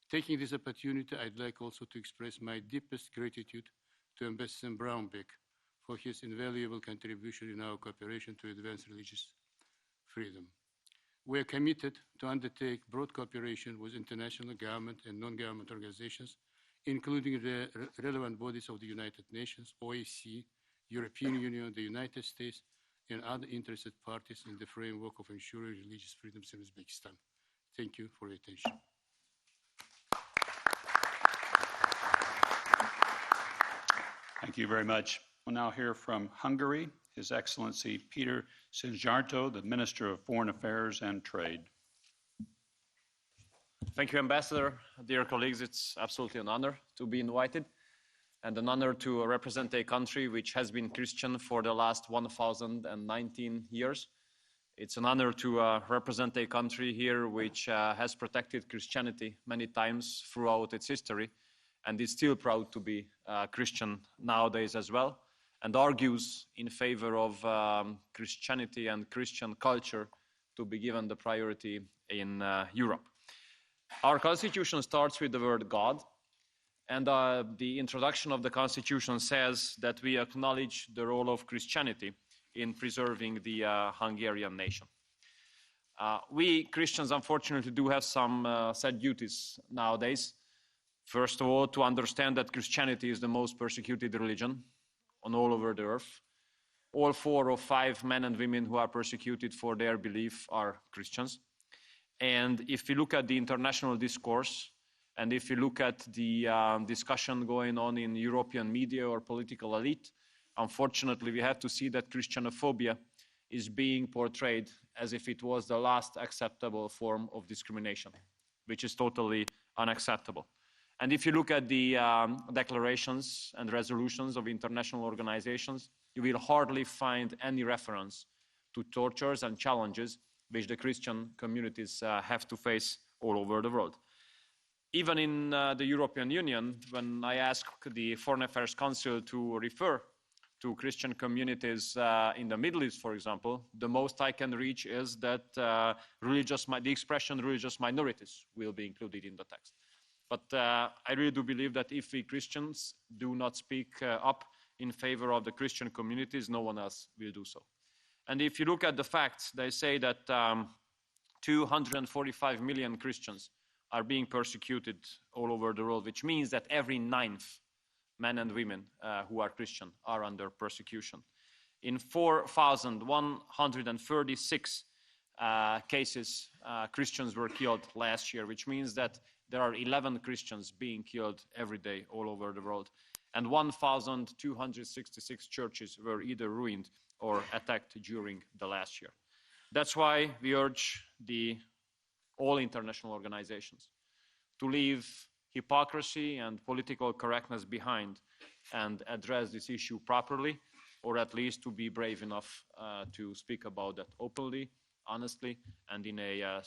Taking this opportunity, I'd like also to express my deepest gratitude to Ambassador Brownback for his invaluable contribution in our cooperation to advance religious freedom. We are committed to undertake broad cooperation with international government and non-government organizations, including the relevant bodies of the United Nations, OSCE, European Union, the United States, and other interested parties in the framework of ensuring religious freedoms in Uzbekistan. Thank you for your attention. Thank you very much. We'll now hear from Hungary, His Excellency Peter Szijjártó, the Minister of Foreign Affairs and Trade. Thank you, Ambassador. Dear colleagues, it's absolutely an honor to be invited and an honor to represent a country which has been Christian for the last 1,019 years. It's an honor to represent a country here which has protected Christianity many times throughout its history and is still proud to be Christian nowadays as well, and argues in favor of Christianity and Christian culture to be given the priority in Europe. Our constitution starts with the word God, and the introduction of the constitution says that we acknowledge the role of Christianity in preserving the Hungarian nation. We Christians, unfortunately, do have some sad duties nowadays. First of all, to understand that Christianity is the most persecuted religion on all over the earth. All 4 or 5 men and women who are persecuted for their belief are Christians. And if you look at the international discourse, and if you look at the discussion going on in European media or political elite, unfortunately, we have to see that Christianophobia is being portrayed as if it was the last acceptable form of discrimination, which is totally unacceptable. And if you look at the declarations and resolutions of international organizations, you will hardly find any reference to tortures and challenges which the Christian communities have to face all over the world. Even in the European Union, when I ask the Foreign Affairs Council to refer to Christian communities in the Middle East, for example, the most I can reach is that the expression religious minorities will be included in the text. But I really do believe that if we Christians do not speak up in favor of the Christian communities, no one else will do so. And if you look at the facts, they say that 245 million Christians are being persecuted all over the world, which means that every 9th men and women who are Christian are under persecution. In 4,136 cases, Christians were killed last year, which means that there are 11 Christians being killed every day all over the world. And 1,266 churches were either ruined or attacked during the last year. That's why we urge all international organizations to leave hypocrisy and political correctness behind and address this issue properly, or at least to be brave enough to speak about that openly, honestly, and in a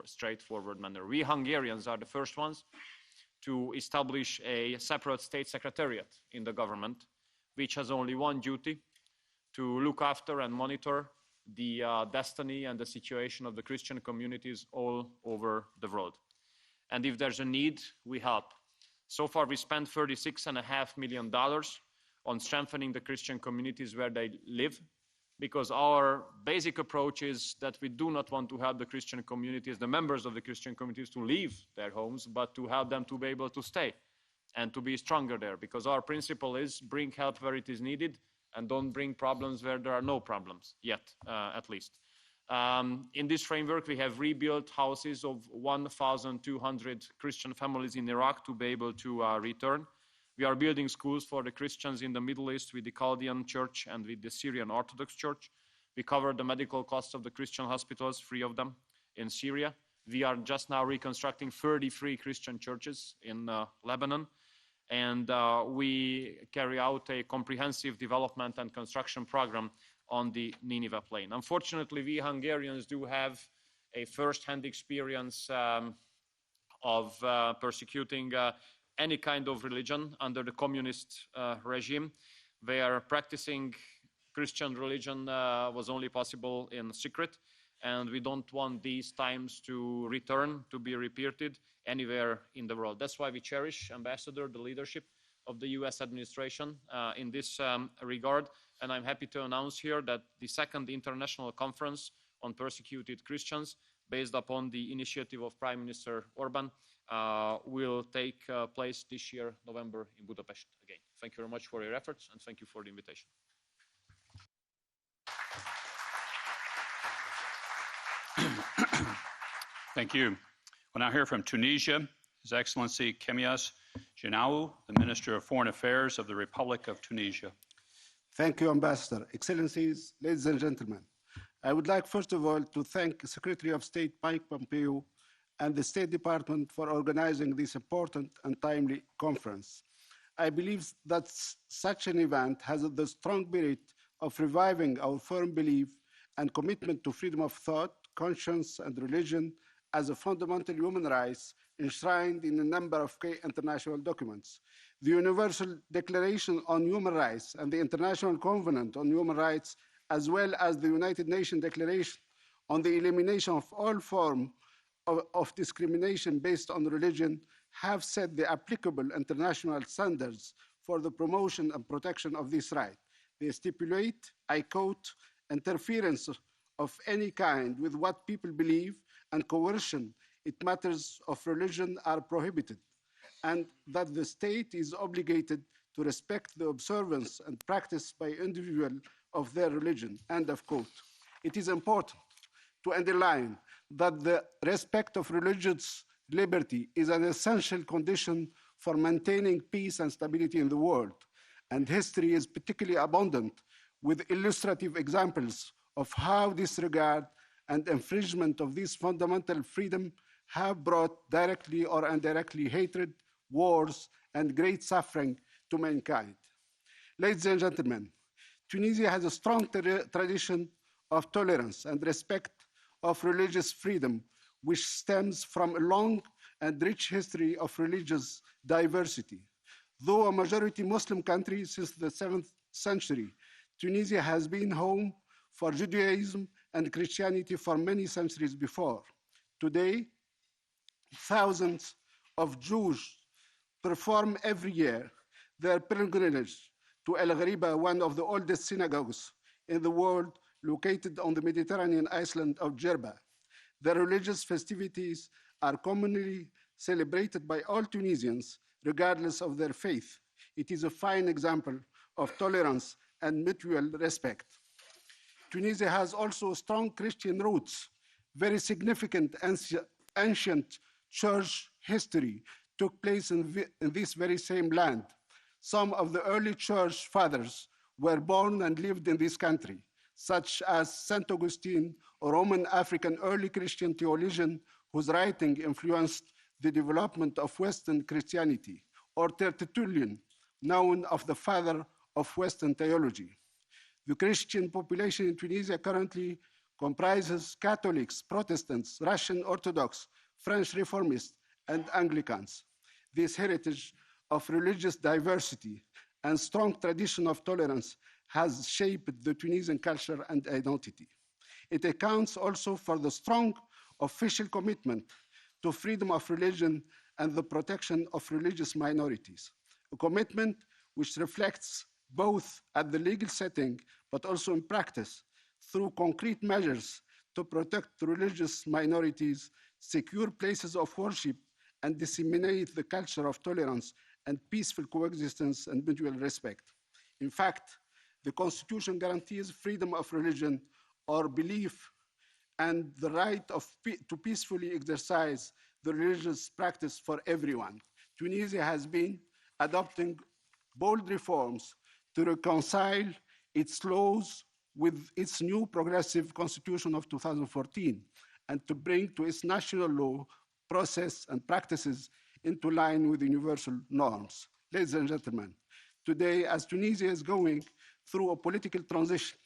straightforward manner. We Hungarians are the first ones to establish a separate state secretariat in the government, which has only one duty: to look after and monitor the destiny and the situation of the Christian communities all over the world. And if there's a need, we help. So far, we spent $36.5 million on strengthening the Christian communities where they live, because our basic approach is that we do not want to help the Christian communities, the members of the Christian communities, to leave their homes, but to help them to be able to stay and to be stronger there, because our principle is bring help where it is needed and don't bring problems where there are no problems yet, at least. In this framework, we have rebuilt houses of 1,200 Christian families in Iraq to be able to return. We are building schools for the Christians in the Middle East with the Chaldean Church and with the Syrian Orthodox Church. We cover the medical costs of the Christian hospitals, 3 of them, in Syria. We are just now reconstructing 33 Christian churches in Lebanon. And we carry out a comprehensive development and construction program on the Nineveh Plain. Unfortunately, we Hungarians do have a first-hand experience of persecuting any kind of religion under the communist regime, where practicing Christian religion was only possible in secret, and we don't want these times to return, to be repeated anywhere in the world. That's why we cherish, Ambassador, the leadership of the US administration in this regard, and I'm happy to announce here that the 2nd International Conference on Persecuted Christians, based upon the initiative of Prime Minister Orban, will take place this year, November, in Budapest again. Thank you very much for your efforts, and thank you for the invitation. Thank you. We'll now hear from Tunisia, His Excellency Kemias Genaou, the Minister of Foreign Affairs of the Republic of Tunisia. Thank you, Ambassador. Excellencies, ladies and gentlemen, I would like first of all to thank Secretary of State Mike Pompeo and the State Department for organizing this important and timely conference. I believe that such an event has the strong merit of reviving our firm belief and commitment to freedom of thought, conscience, and religion as a fundamental human rights enshrined in a number of key international documents. The Universal Declaration on Human Rights and the International Covenant on Human Rights, as well as the United Nations Declaration on the Elimination of all forms of discrimination based on religion, have set the applicable international standards for the promotion and protection of this right. They stipulate, I quote, interference of any kind with what people believe, and coercion in matters of religion are prohibited, and that the state is obligated to respect the observance and practice by individuals of their religion, end of quote. It is important to underline that the respect of religious liberty is an essential condition for maintaining peace and stability in the world, and history is particularly abundant with illustrative examples of how disregard and infringement of this fundamental freedom have brought directly or indirectly hatred, wars, and great suffering to mankind. Ladies and gentlemen, Tunisia has a strong tradition of tolerance and respect of religious freedom, which stems from a long and rich history of religious diversity. Though a majority Muslim country since the 7th century, Tunisia has been home for Judaism and Christianity for many centuries before. Today, thousands of Jews perform every year their pilgrimage to El Ghariba, one of the oldest synagogues in the world, located on the Mediterranean island of Jerba. Their religious festivities are commonly celebrated by all Tunisians, regardless of their faith. It is a fine example of tolerance and mutual respect. Tunisia has also strong Christian roots. Very significant ancient church history took place in this very same land. Some of the early church fathers were born and lived in this country, such as Saint Augustine, a Roman African early Christian theologian whose writing influenced the development of Western Christianity, or Tertullian, known as the father of Western theology. The Christian population in Tunisia currently comprises Catholics, Protestants, Russian Orthodox, French Reformists, and Anglicans. This heritage of religious diversity and strong tradition of tolerance has shaped the Tunisian culture and identity. It accounts also for the strong official commitment to freedom of religion and the protection of religious minorities, a commitment which reflects both at the legal setting but also in practice through concrete measures to protect religious minorities, secure places of worship, and disseminate the culture of tolerance and peaceful coexistence and mutual respect. In fact, the Constitution guarantees freedom of religion or belief and the right to peacefully exercise the religious practice for everyone. Tunisia has been adopting bold reforms to reconcile its laws with its new progressive constitution of 2014 and to bring to its national law process and practices into line with universal norms. Ladies and gentlemen, today, as Tunisia is going through a political transition,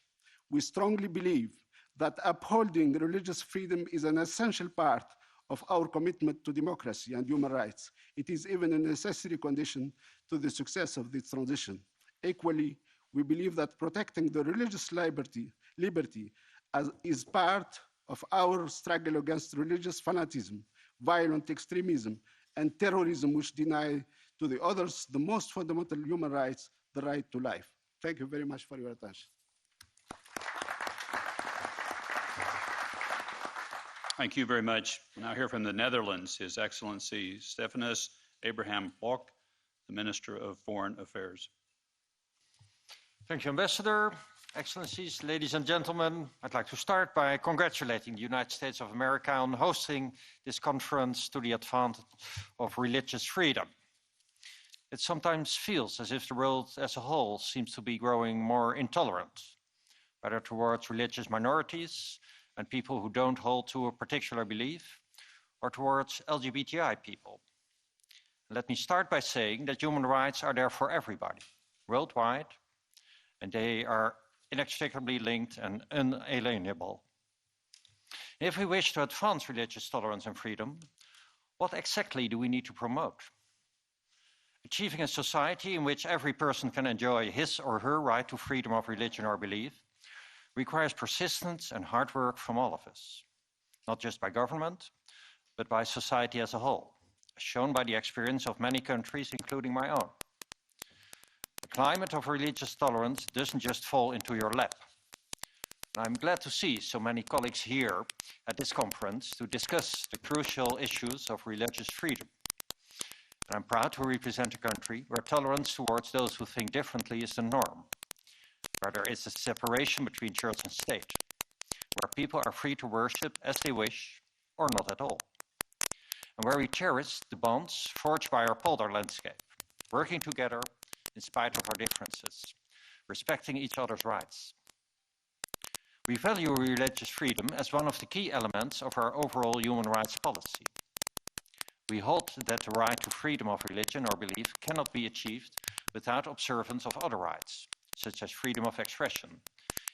we strongly believe that upholding religious freedom is an essential part of our commitment to democracy and human rights. It is even a necessary condition to the success of this transition. Equally, we believe that protecting the religious liberty is part of our struggle against religious fanaticism, violent extremism, and terrorism, which deny to the others the most fundamental human rights, the right to life. Thank you very much for your attention. Thank you very much. We'll now hear from the Netherlands, His Excellency Stephanus Abraham Blok, the Minister of Foreign Affairs. Thank you, Ambassador. Excellencies, ladies and gentlemen, I'd like to start by congratulating the United States of America on hosting this conference to the advantage of religious freedom. It sometimes feels as if the world as a whole seems to be growing more intolerant, whether towards religious minorities and people who don't hold to a particular belief, or towards LGBTI people. Let me start by saying that human rights are there for everybody, worldwide, and they are inextricably linked and unalienable. If we wish to advance religious tolerance and freedom, what exactly do we need to promote? Achieving a society in which every person can enjoy his or her right to freedom of religion or belief requires persistence and hard work from all of us, not just by government, but by society as a whole, as shown by the experience of many countries, including my own. The climate of religious tolerance doesn't just fall into your lap. I'm glad to see so many colleagues here at this conference to discuss the crucial issues of religious freedom. And I'm proud to represent a country where tolerance towards those who think differently is the norm, where there is a separation between church and state, where people are free to worship as they wish or not at all, and where we cherish the bonds forged by our polar landscape, working together in spite of our differences, respecting each other's rights. We value religious freedom as one of the key elements of our overall human rights policy. We hold that the right to freedom of religion or belief cannot be achieved without observance of other rights, such as freedom of expression,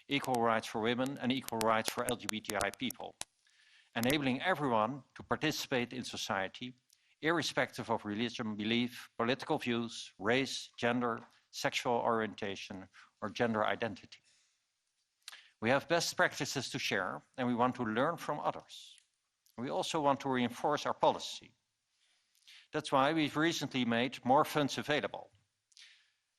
equal rights for women and equal rights for LGBTI people, enabling everyone to participate in society, irrespective of religion, belief, political views, race, gender, sexual orientation, or gender identity. We have best practices to share, and we want to learn from others. We also want to reinforce our policy. That's why we've recently made more funds available.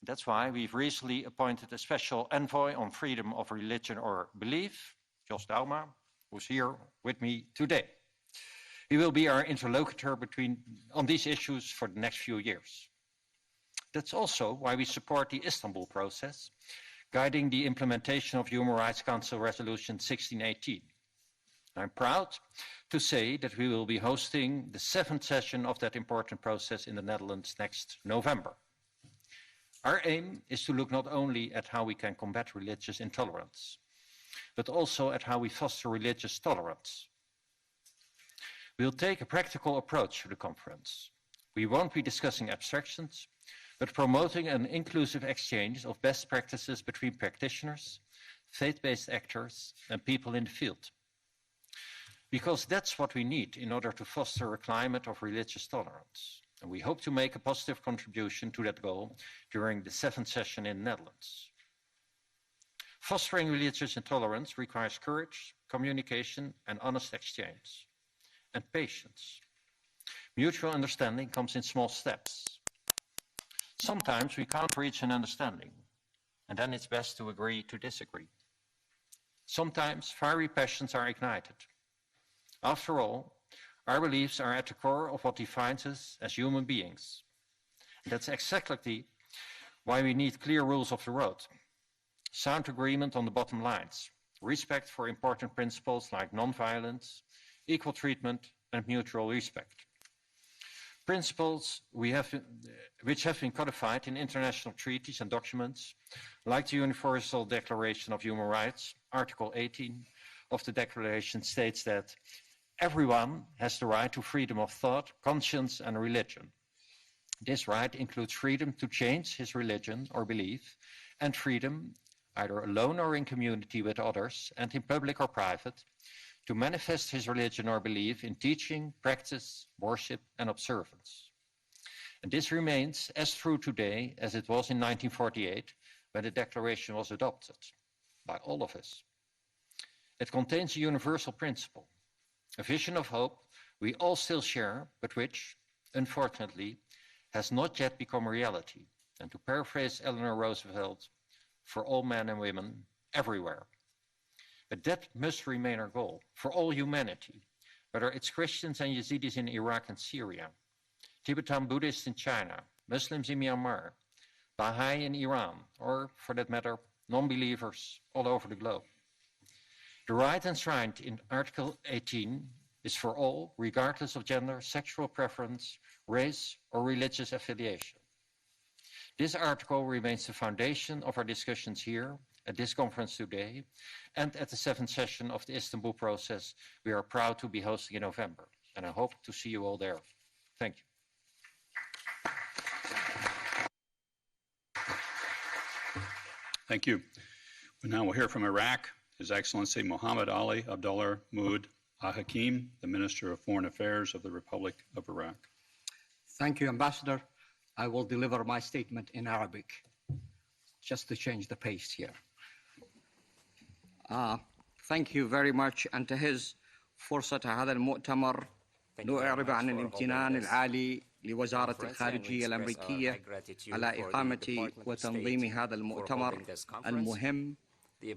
That's why we've recently appointed a special envoy on freedom of religion or belief, Jos Dauma, who's here with me today. He will be our interlocutor on these issues for the next few years. That's also why we support the Istanbul process, guiding the implementation of Human Rights Council Resolution 1618. I'm proud to say that we will be hosting the 7th session of that important process in the Netherlands next November. Our aim is to look not only at how we can combat religious intolerance, but also at how we foster religious tolerance. We'll take a practical approach to the conference. We won't be discussing abstractions, but promoting an inclusive exchange of best practices between practitioners, faith-based actors, and people in the field. Because that's what we need in order to foster a climate of religious tolerance. And we hope to make a positive contribution to that goal during the 7th session in the Netherlands. Fostering religious intolerance requires courage, communication, and honest exchange, and patience. Mutual understanding comes in small steps. Sometimes we can't reach an understanding, and then it's best to agree to disagree. Sometimes fiery passions are ignited. After all, our beliefs are at the core of what defines us as human beings. And that's exactly why we need clear rules of the road, sound agreement on the bottom lines, respect for important principles like non-violence, equal treatment, and mutual respect. Principles which have been codified in international treaties and documents, like the Universal Declaration of Human Rights. Article 18 of the Declaration states that everyone has the right to freedom of thought, conscience, and religion. This right includes freedom to change his religion or belief, and freedom, either alone or in community with others, and in public or private, to manifest his religion or belief in teaching, practice, worship, and observance. And this remains as true today as it was in 1948, when the Declaration was adopted by all of us. It contains a universal principle, a vision of hope we all still share, but which, unfortunately, has not yet become a reality. And to paraphrase Eleanor Roosevelt, for all men and women everywhere. But that must remain our goal for all humanity, whether it's Christians and Yazidis in Iraq and Syria, Tibetan Buddhists in China, Muslims in Myanmar, Baha'i in Iran, or for that matter, non-believers all over the globe. The right enshrined in Article 18 is for all, regardless of gender, sexual preference, race, or religious affiliation. This article remains the foundation of our discussions here at this conference today and at the 7th session of the Istanbul process we are proud to be hosting in November. And I hope to see you all there. Thank you. Thank you. We now will hear from Iraq, His Excellency Mohammed Ali Abdullah Mahmoud Al-Hakim, the Minister of Foreign Affairs of the Republic of Iraq. Thank you, Ambassador. I will deliver my statement in Arabic, just to change the pace here. Thank you very much. أنتهز فرصة هذا المؤتمر لأعرب عن الامتنان العالي لوزارة الخارجية الأمريكية على إقامة وتنظيم هذا المؤتمر المهم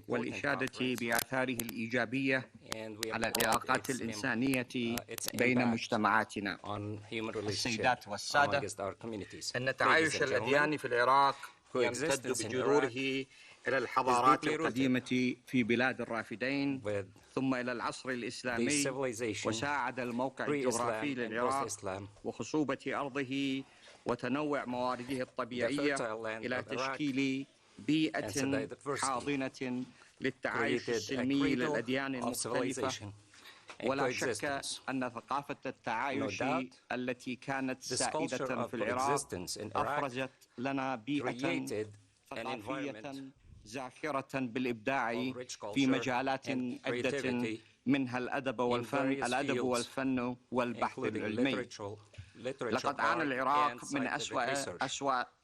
والإشادة بآثاره الإيجابية على العلاقات الإنسانية بين مجتمعاتنا. السيدات والسادة، أن تعايش الأديان في العراق يمتد بجذوره إلى الحضارات القديمة في بلاد الرافدين ثم إلى العصر الإسلامي، وساعد الموقع الجغرافي للعراق وخصوبة أرضه وتنوع موارده الطبيعية إلى تشكيل بيئة حاضنة للتعايش السلمي للأديان المختلفة. ولا شك أن ثقافة التعايش التي كانت سائدة في العراق أفرزت لنا بيئة ثقافية زاخرة بالإبداع في مجالات عدة، منها الأدب والفن والبحث العلمي. لقد عانى العراق من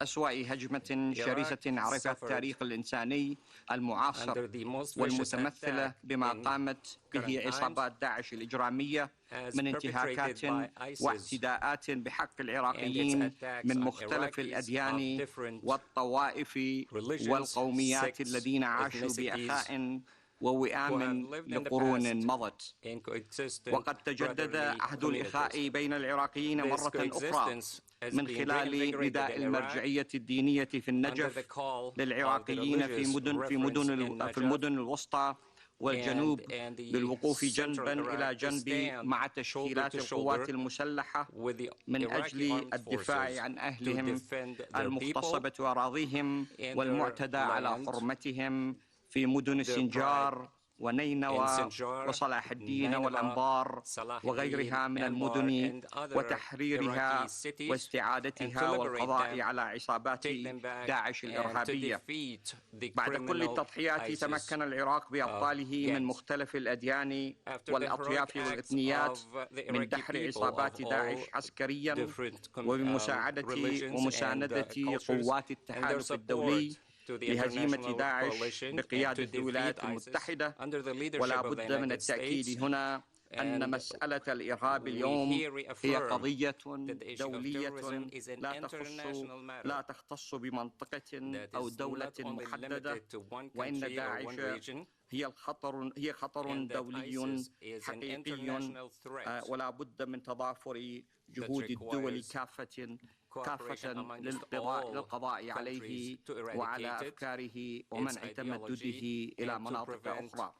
أسوأ هجمة شرسة عرفها التاريخ الإنساني المعاصر، والمتمثلة بما قامت به عصابات داعش الإجرامية من انتهاكات واعتداءات بحق العراقيين من مختلف الأديان والطوائف والقوميات الذين عاشوا بأخاء ووئام لقرون مضت. وقد تجدد عهد الإخاء بين العراقيين مرة أخرى من خلال نداء المرجعية الدينية في النجف للعراقيين في المدن الوسطى والجنوب بالوقوف جنبا إلى جنب مع تشكيلات القوات المسلحة من أجل الدفاع عن أهلهم المغتصبة أراضيهم والمعتدى على حرمتهم في مدن سنجار ونينوى وصلاح الدين والأنبار وغيرها من المدن، وتحريرها واستعادتها والقضاء على عصابات داعش الإرهابية. بعد كل التضحيات تمكن العراق بأبطاله من مختلف الأديان والأطياف والإثنيات من دحر عصابات داعش عسكريا وبمساعدة ومساندة قوات التحالف الدولي لهزيمة داعش بقيادة الولايات المتحدة. ولا بد من التأكيد هنا أن مسألة الإرهاب اليوم هي قضية دولية لا تختص بمنطقة أو دولة محددة، وإن داعش هي خطر دولي حقيقي، ولا بد من تضافر جهود الدول كافة للقضاء عليه وعلى أفكاره ومنع تمدده إلى مناطق أخرى.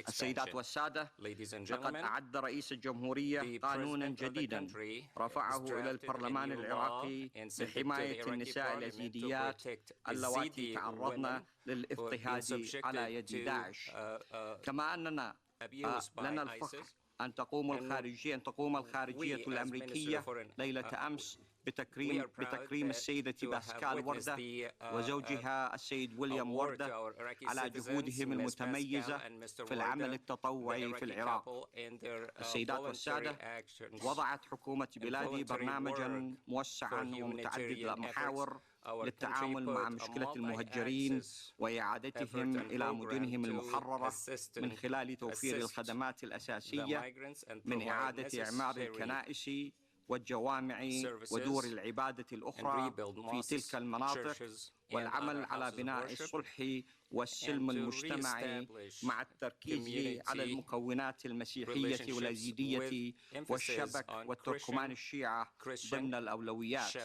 السيدات والسادة، لقد أعد رئيس الجمهورية قانونا جديدا رفعه إلى البرلمان العراقي لحماية النساء اليزيديات اللواتي تعرضن للاضطهاد على يد داعش. كما أننا لنا الفخر أن تقوم الخارجية الأمريكية ليلة أمس بتكريم السيدة باسكال وردة وزوجها السيد ويليام وردة على جهودهم المتميزة في العمل التطوعي في العراق. السيدات والسادة، وضعت حكومة بلادي برنامجا موسعا ومتعدد المحاور للتعامل مع مشكلة المهجرين وإعادتهم إلى مدنهم المحررة من خلال توفير الخدمات الأساسية من إعادة إعمار الكنائس والجوامع ودور العبادة الأخرى في تلك المناطق، والعمل على بناء الصلح والسلم المجتمعي مع التركيز على المكونات المسيحية واليزيدية والشبك والتركمان الشيعة ضمن الأولويات.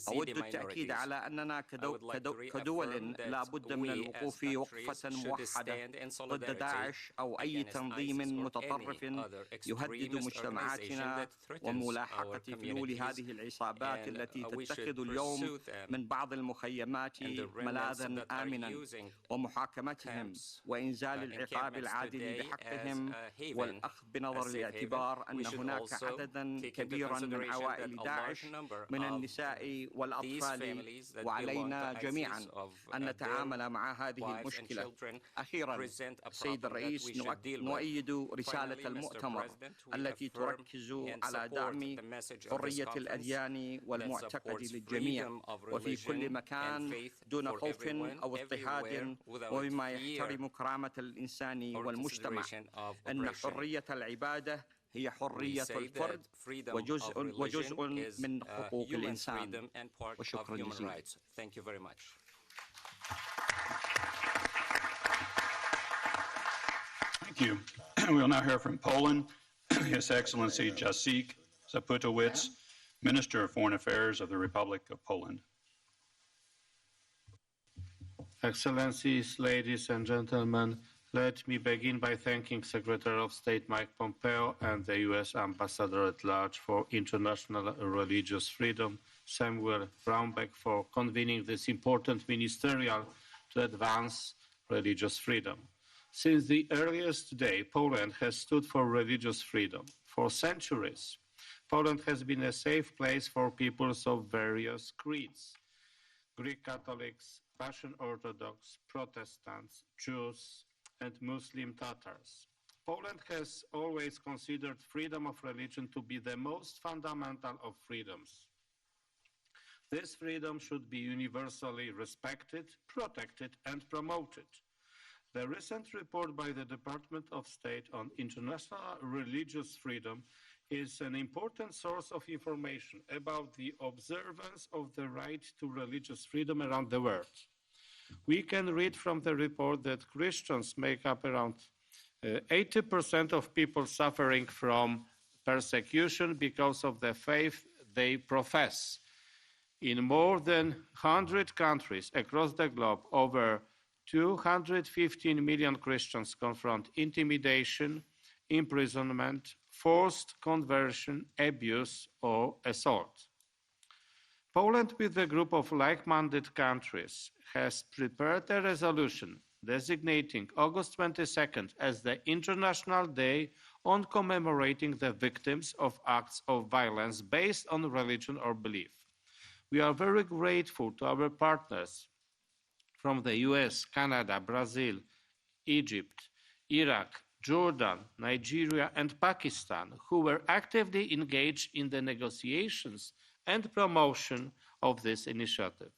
أود التأكيد على أننا كدول لا بد من الوقوف وقفة موحدة ضد داعش أو أي تنظيم متطرف يهدد مجتمعاتنا، وملاحقة فلول هذه العصابات التي تتخذ اليوم من بعض المخيمات ملاذا آمنا، ومحاكمتهم وإنزال العقاب العادل بحقهم، والأخذ بنظر الاعتبار أن هناك عددا كبيرا من عوائل داعش من النساء والأطفال، وعلينا جميعا أن نتعامل مع هذه المشكلة. أخيرا، السيد الرئيس، نؤيد رسالة المؤتمر التي تركز على دعم حرية الأديان والمعتقد للجميع وفي كل مكان دون خوف أو اضطهاد، وبما يحترم كرامة الإنسان والمجتمع. أن حرية العبادة هي حرية الفرد وجزء من حقوق الإنسان. وشكرا جزيلا. Thank you. We'll now hear from Poland, His Excellency Jacek Zaputowicz, Minister of Foreign Affairs of the Republic of Poland. Excellencies, ladies and gentlemen, let me begin by thanking Secretary of State Mike Pompeo and the U.S. Ambassador at Large for International Religious Freedom, Samuel Brownback, for convening this important ministerial to advance religious freedom. Since the earliest day, Poland has stood for religious freedom. For centuries, Poland has been a safe place for peoples of various creeds: Greek Catholics, Russian Orthodox, Protestants, Jews, and Muslim Tatars. Poland has always considered freedom of religion to be the most fundamental of freedoms. This freedom should be universally respected, protected, and promoted. The recent report by the Department of State on international religious freedom is an important source of information about the observance of the right to religious freedom around the world. We can read from the report that Christians make up around 80% of people suffering from persecution because of the faith they profess. In more than 100 countries across the globe, over 215 million Christians confront intimidation, imprisonment, forced conversion, abuse, or assault. Poland, with a group of like-minded countries, has prepared a resolution designating August 22nd as the International Day on commemorating the victims of acts of violence based on religion or belief. We are very grateful to our partners from the US, Canada, Brazil, Egypt, Iraq, Jordan, Nigeria, and Pakistan, who were actively engaged in the negotiations and promotion of this initiative.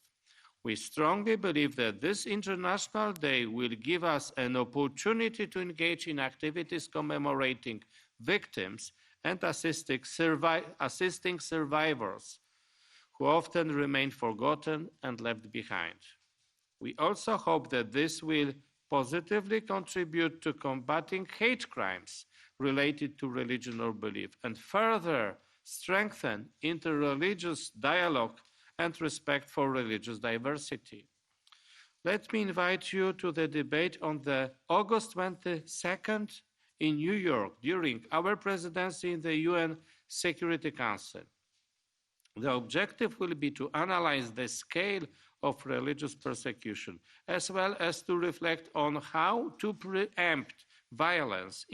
We strongly believe that this International Day will give us an opportunity to engage in activities commemorating victims and assisting survivors who often remain forgotten and left behind. We also hope that this will positively contribute to combating hate crimes related to religion or belief and further strengthen interreligious dialogue and respect for religious diversity. Let me invite you to the debate on the August 22nd in New York during our presidency in the UN Security Council. The objective will be to analyze the scale of religious persecution, as well as to reflect on how to preempt violence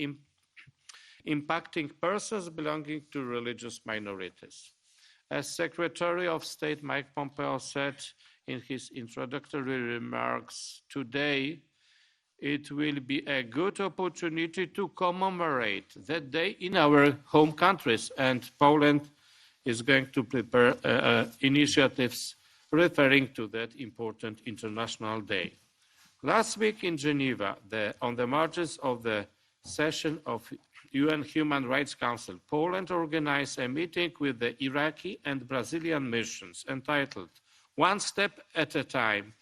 impacting persons belonging to religious minorities. As Secretary of State Mike Pompeo said in his introductory remarks today, it will be a good opportunity to commemorate that day in our home countries, and Poland is going to prepare initiatives referring to that important international day. Last week in Geneva, on the margins of the session of UN Human Rights Council, Poland organized a meeting with the Iraqi and Brazilian missions entitled "One Step at a Time,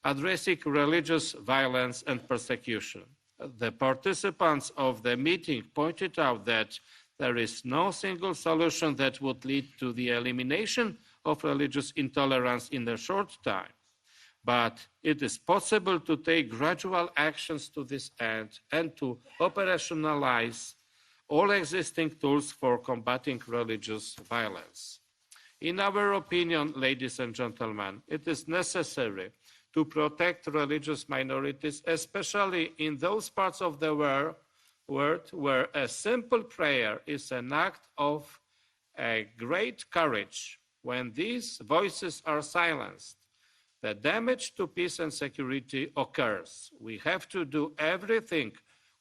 Addressing Religious Violence and Persecution." The participants of the meeting pointed out that there is no single solution that would lead to the elimination of religious intolerance in a short time, but it is possible to take gradual actions to this end and to operationalize all existing tools for combating religious violence. In our opinion, ladies and gentlemen, it is necessary to protect religious minorities, especially in those parts of the world where a simple prayer is an act of a great courage. When these voices are silenced, the damage to peace and security occurs. We have to do everything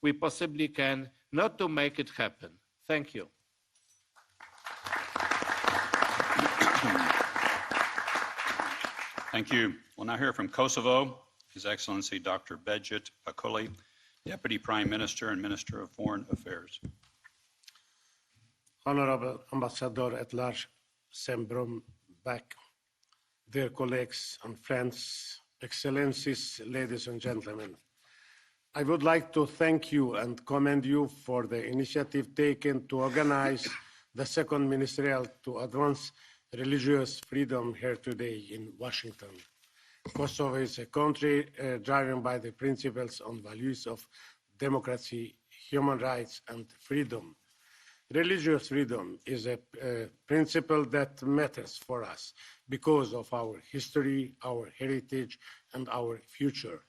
we possibly can not to make it happen. Thank you. Thank you. We'll now hear from Kosovo, His Excellency Dr. Begit Bakuli, Deputy Prime Minister and Minister of Foreign Affairs. Honorable Ambassador at Large Sam Brownback, dear colleagues and friends, Excellencies, ladies and gentlemen, I would like to thank you and commend you for the initiative taken to organize the second ministerial to advance religious freedom here today in Washington. Kosovo is a country driven by the principles and values of democracy, human rights, and freedom. Religious freedom is a principle that matters for us because of our history, our heritage, and our future.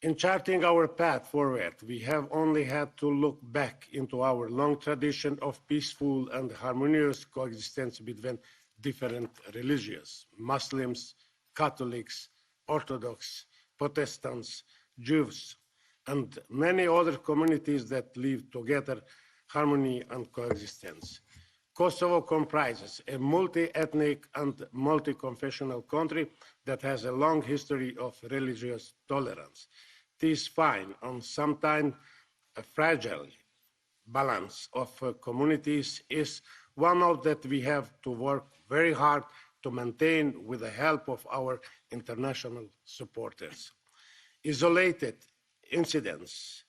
In charting our path forward, we have only had to look back into our long tradition of peaceful and harmonious coexistence between different religions, Muslims, Catholics, Orthodox, Protestants, Jews, and many other communities that live together, harmony and coexistence. Kosovo comprises a multi-ethnic and multi-confessional country that has a long history of religious tolerance. This fine and sometimes a fragile balance of communities is one of that we have to work very hard to maintain with the help of our international supporters. Isolated incidents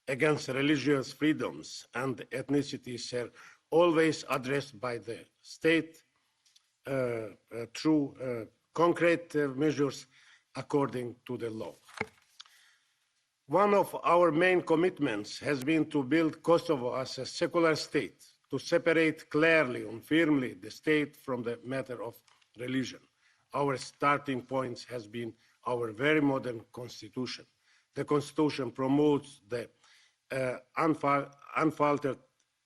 against religious freedoms and ethnicities are always addressed by the state through concrete measures according to the law. One of our main commitments has been to build Kosovo as a secular state, to separate clearly and firmly the state from the matter of religion. Our starting point has been our very modern constitution. The constitution promotes the unfiltered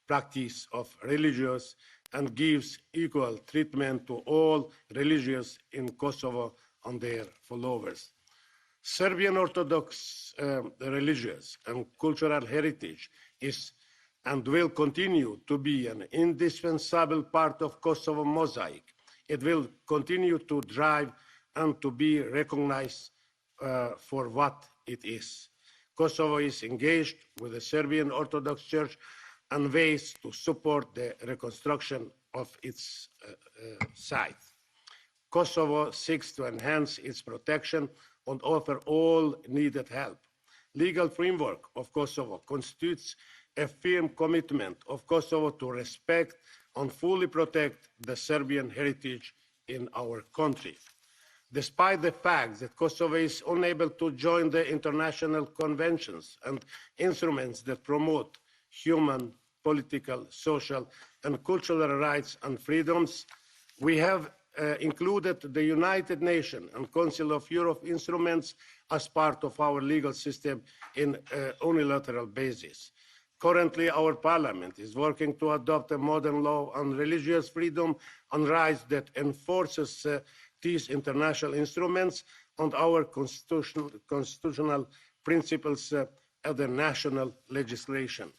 practice of religious and gives equal treatment to all religions in Kosovo and their followers. Serbian Orthodox religious and cultural heritage is and will continue to be an indispensable part of Kosovo mosaic. It will continue to drive and to be recognized for what it is. Kosovo is engaged with the Serbian Orthodox Church and ways to support the reconstruction of its site. Kosovo seeks to enhance its protection and offer all needed help. Legal framework of Kosovo constitutes a firm commitment of Kosovo to respect and fully protect the Serbian heritage in our country. Despite the fact that Kosovo is unable to join the international conventions and instruments that promote human, political, social, and cultural rights and freedoms, we have included the United Nations and Council of Europe instruments as part of our legal system in a unilateral basis. Currently, our parliament is working to adopt a modern law on religious freedom and rights that enforces these international instruments and our constitutional principles of the national legislation.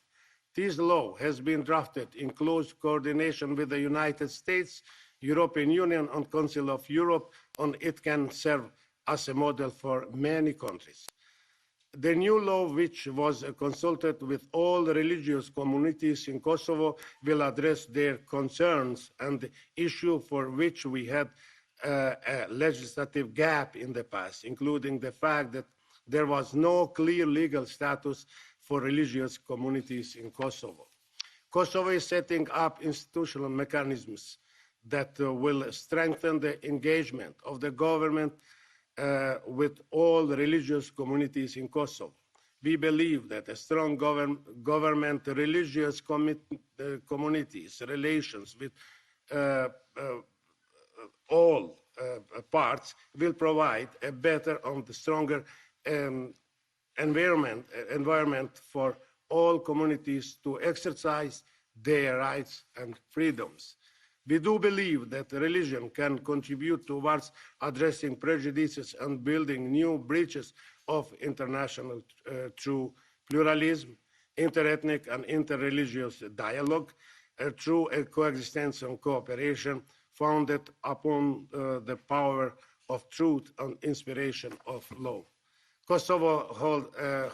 This law has been drafted in close coordination with the United States, European Union and Council of Europe, and it can serve as a model for many countries. The new law, which was consulted with all religious communities in Kosovo, will address their concerns and the issue for which we had a legislative gap in the past, including the fact that there was no clear legal status for religious communities in Kosovo. Kosovo is setting up institutional mechanisms that will strengthen the engagement of the government with all the religious communities in Kosovo. We believe that a strong government, religious communities, relations with all parts will provide a better and stronger environment for all communities to exercise their rights and freedoms. We do believe that religion can contribute towards addressing prejudices and building new bridges of international through pluralism, interethnic and interreligious dialogue, through a coexistence and cooperation founded upon the power of truth and inspiration of law. Kosovo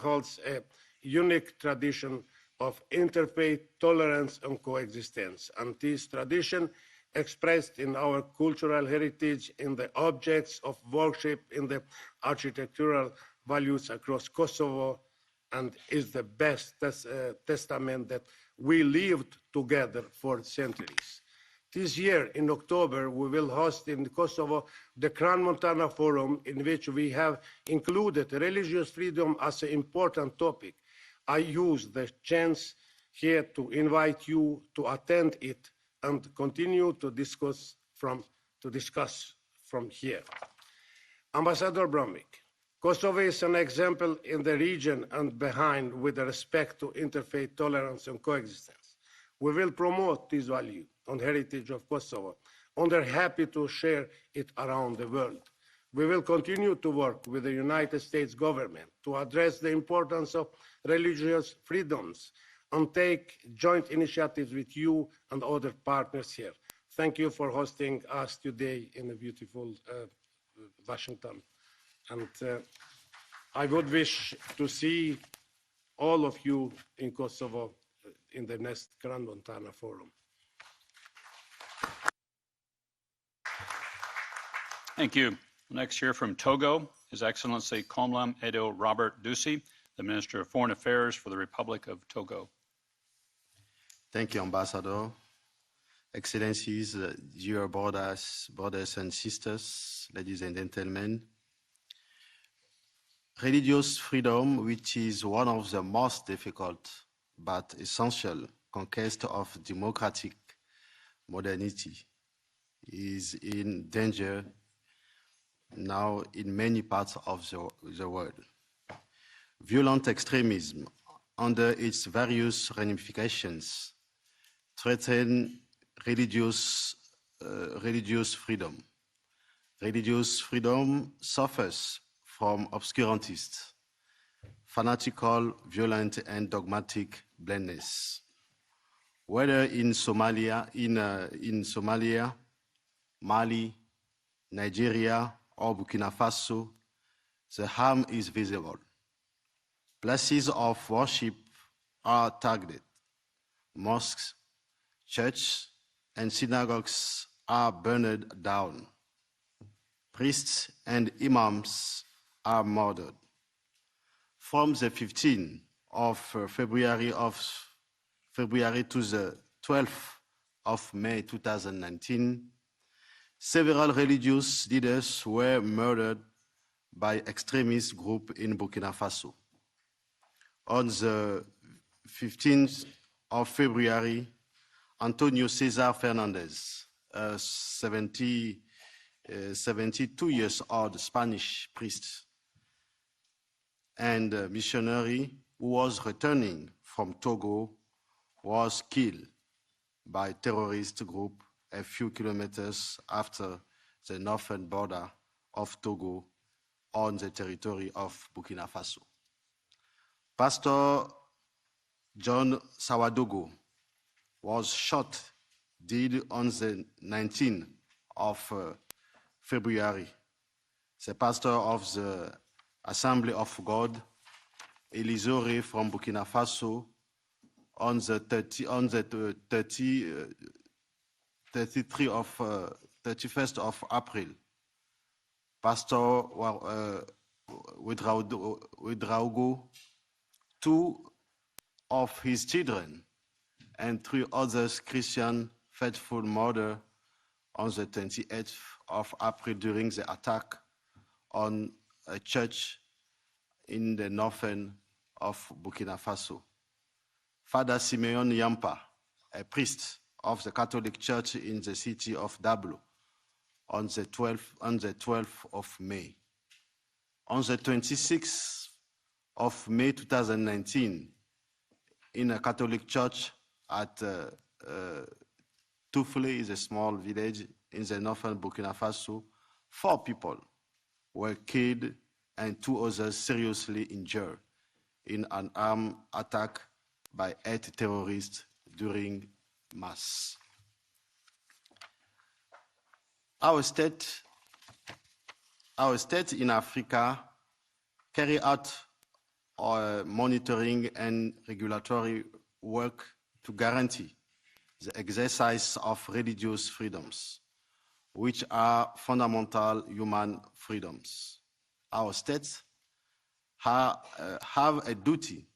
holds a unique tradition of interfaith tolerance and coexistence, and this tradition expressed in our cultural heritage, in the objects of worship, in the architectural values across Kosovo and is the best testament that we lived together for centuries. This year, in October, we will host in Kosovo the Crown Montana Forum, in which we have included religious freedom as an important topic. I use the chance here to invite you to attend it and continue to discuss from here. Ambassador Bromwich, Kosovo is an example in the region and behind with respect to interfaith tolerance and coexistence. We will promote this value and heritage of Kosovo, and are happy to share it around the world. We will continue to work with the United States government to address the importance of religious freedoms and take joint initiatives with you and other partners here. Thank you for hosting us today in the beautiful Washington. And I would wish to see all of you in Kosovo in the next Grand Montana Forum. Thank you. Next, hear from Togo, His Excellency Komlam Edo Robert Dusi, the Minister of Foreign Affairs for the Republic of Togo. Thank you, Ambassador. Excellencies, dear brothers and sisters, ladies and gentlemen. Religious freedom, which is one of the most difficult but essential conquests of democratic modernity, is in danger now in many parts of the world. Violent extremism, under its various ramifications, threaten religious freedom. Religious freedom suffers from obscurantists, fanatical, violent, and dogmatic blindness. Whether in Somalia, Mali, Nigeria, or Burkina Faso, the harm is visible. Places of worship are targeted. Mosques, churches, and synagogues are burned down. Priests and imams are murdered. From the 15th of February to the 12th of May 2019, several religious leaders were murdered by extremist groups in Burkina Faso. On the 15th of February, Antonio Cesar Fernandez, a 72-year-old Spanish priest and missionary who was returning from Togo, was killed by a terrorist group a few kilometers after the northern border of Togo on the territory of Burkina Faso. Pastor John Sawadogo was shot dead on the 19th of February. The pastor of the Assembly of God, Elisore from Burkina Faso, on the 31st of April. Pastor Ouedraogo, 2 of his children, and 3 others Christian faithful murdered on the 28th of April during the attack on a church in the northern of Burkina Faso. Father Simeon Yampa, a priest of the Catholic Church in the city of Dablo, on the 12th of May. On the 26th of May 2019, in a Catholic church at Toufle, is a small village in the northern Burkina Faso, 4 people were killed and 2 others seriously injured in an armed attack by 8 terrorists during Mass. Our state in Africa carry out monitoring and regulatory work to guarantee the exercise of religious freedoms, which are fundamental human freedoms. Our states have a duty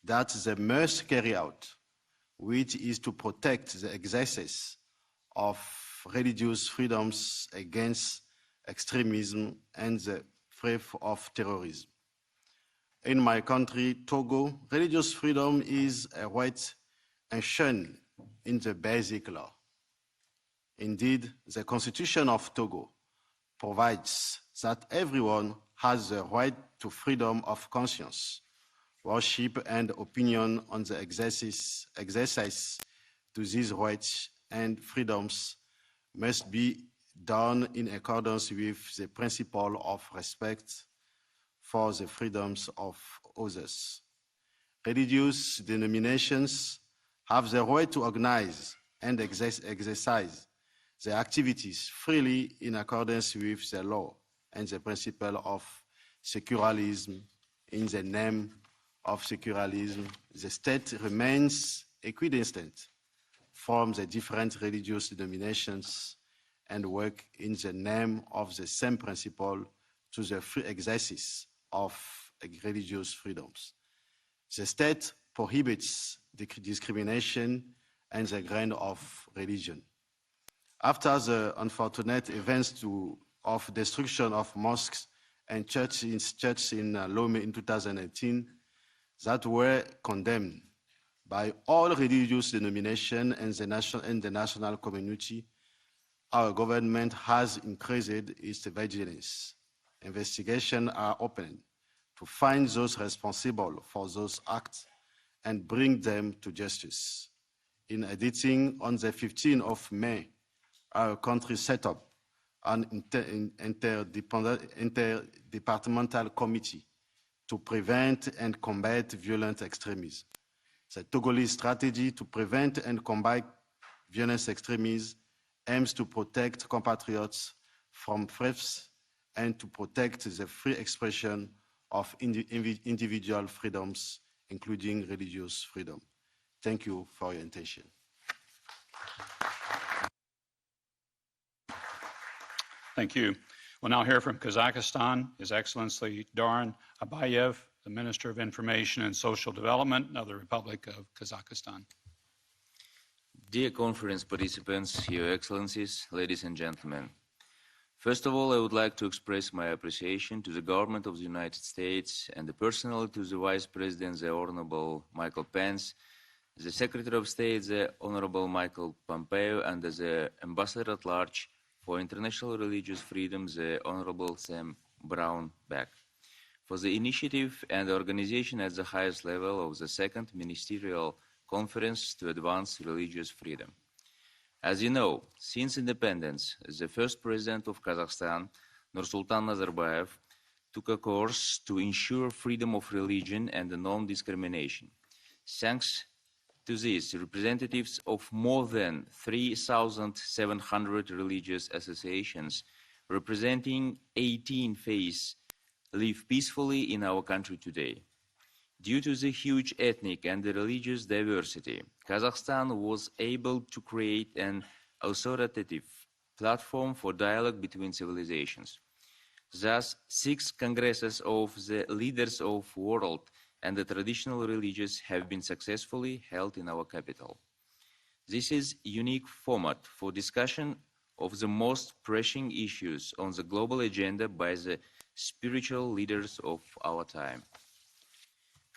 that they must carry out, which is to protect the exercise of religious freedoms against extremism and the threat of terrorism. In my country, Togo, religious freedom is a right enshrined in the basic law. Indeed, the Constitution of Togo provides that everyone has the right to freedom of conscience, worship, and opinion on the exercise to these rights and freedoms must be done in accordance with the principle of respect for the freedoms of others. Religious denominations have the right to organize and exercise their activities freely in accordance with the law and the principle of secularism. In the name of secularism, the state remains equidistant from the different religious denominations and work in the name of the same principle to the free exercise of religious freedoms. The state prohibits discrimination and the ground of religion. After the unfortunate events of destruction of mosques and churches in Lomé in 2018 that were condemned by all religious denominations and the national community, our government has increased its vigilance. Investigations are opened to find those responsible for those acts and bring them to justice. In addition, on the 15th of May, our country set up an interdepartmental committee to prevent and combat violent extremism. The Togolese strategy to prevent and combat violent extremism aims to protect compatriots from threats and to protect the free expression of individual freedoms, including religious freedom. Thank you for your attention. Thank you. We'll now hear from Kazakhstan, His Excellency Doran Abayev, the Minister of Information and Social Development of the Republic of Kazakhstan. Dear conference participants, Your Excellencies, ladies and gentlemen. First of all, I would like to express my appreciation to the government of the United States and personally to the Vice President, the Honorable Michael Pence, the Secretary of State, the Honorable Michael Pompeo, and the Ambassador at Large for International Religious Freedom, the Honorable Sam Brownback, for the initiative and the organization at the highest level of the Second Ministerial Conference to Advance Religious Freedom. As you know, since independence, the first president of Kazakhstan, Nursultan Nazarbayev, took a course to ensure freedom of religion and non-discrimination. Thanks to this, representatives of more than 3,700 religious associations representing 18 faiths live peacefully in our country today. Due to the huge ethnic and religious diversity, Kazakhstan was able to create an authoritative platform for dialogue between civilizations. Thus, 6 congresses of the leaders of the world and the traditional religions have been successfully held in our capital. This is a unique format for discussion of the most pressing issues on the global agenda by the spiritual leaders of our time.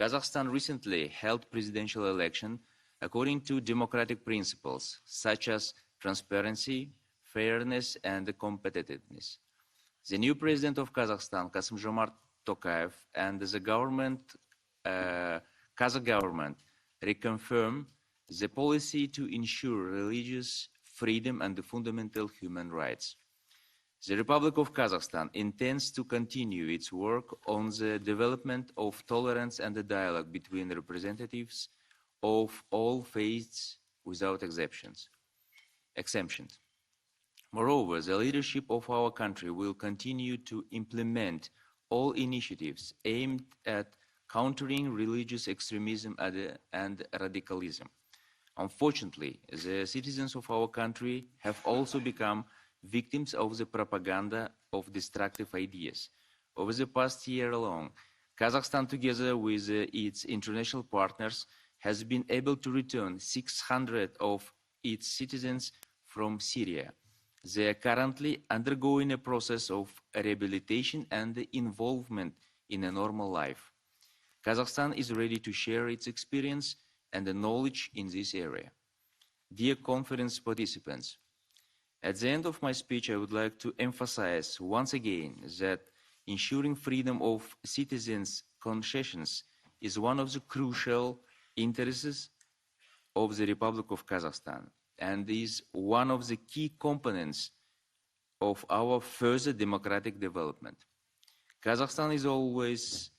Kazakhstan recently held presidential election according to democratic principles such as transparency, fairness, and competitiveness. The new president of Kazakhstan, Kassym-Jomart Tokayev, and the Kazakh government reconfirm the policy to ensure religious freedom and the fundamental human rights. The Republic of Kazakhstan intends to continue its work on the development of tolerance and the dialogue between representatives of all faiths without exemptions. Moreover, the leadership of our country will continue to implement all initiatives aimed at countering religious extremism and radicalism. Unfortunately, the citizens of our country have also become victims of the propaganda of destructive ideas. Over the past year alone, Kazakhstan, together with its international partners, has been able to return 600 of its citizens from Syria. They are currently undergoing a process of rehabilitation and involvement in a normal life. Kazakhstan is ready to share its experience and the knowledge in this area. Dear conference participants, at the end of my speech, I would like to emphasize once again that ensuring freedom of citizens' conscience is one of the crucial interests of the Republic of Kazakhstan and is one of the key components of our further democratic development. Kazakhstan is always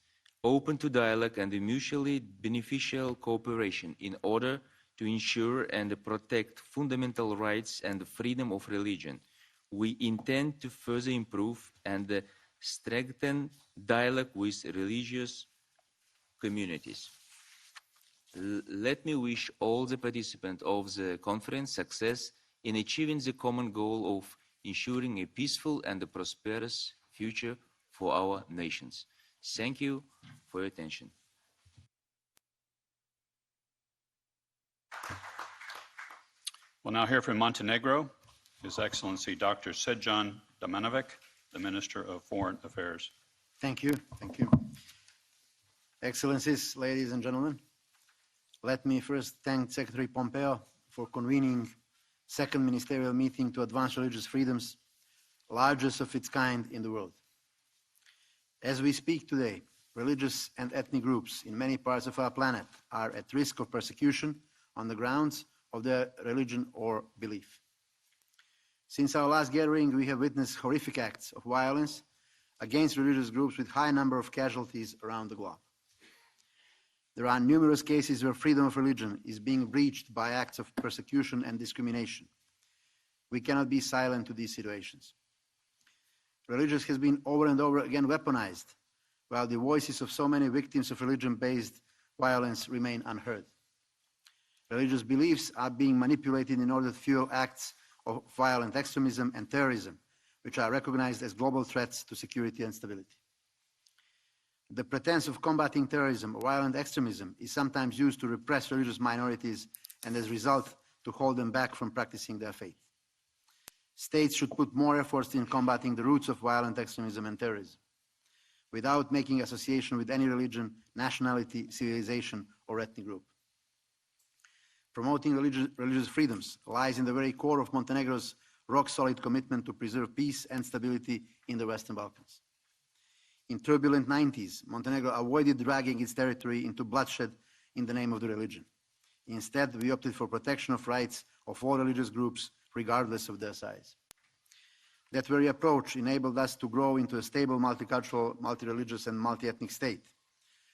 open to dialogue and mutually beneficial cooperation in order to ensure and protect fundamental rights and freedom of religion. We intend to further improve and strengthen dialogue with religious communities. Let me wish all the participants of the conference success in achieving the common goal of ensuring a peaceful and a prosperous future for our nations. Thank you for your attention. We'll now hear from Montenegro, His Excellency Dr. Srdjan Domanovic, the Minister of Foreign Affairs. Thank you. Thank you. Excellencies, ladies and gentlemen, let me first thank Secretary Pompeo for convening second ministerial meeting to advance religious freedoms, largest of its kind in the world. As we speak today, religious and ethnic groups in many parts of our planet are at risk of persecution on the grounds of their religion or belief. Since our last gathering, we have witnessed horrific acts of violence against religious groups with high number of casualties around the globe. There are numerous cases where freedom of religion is being breached by acts of persecution and discrimination. We cannot be silent to these situations. Religion has been over and over again weaponized, while the voices of so many victims of religion-based violence remain unheard. Religious beliefs are being manipulated in order to fuel acts of violent extremism and terrorism, which are recognized as global threats to security and stability. The pretense of combating terrorism or violent extremism is sometimes used to repress religious minorities and as a result to hold them back from practicing their faith. States should put more efforts in combating the roots of violent extremism and terrorism, without making association with any religion, nationality, civilization, or ethnic group. Promoting religious freedoms lies in the very core of Montenegro's rock-solid commitment to preserve peace and stability in the Western Balkans. In turbulent 90s, Montenegro avoided dragging its territory into bloodshed in the name of the religion. Instead, we opted for protection of rights of all religious groups, regardless of their size. That very approach enabled us to grow into a stable, multicultural, multi-religious, and multi-ethnic state.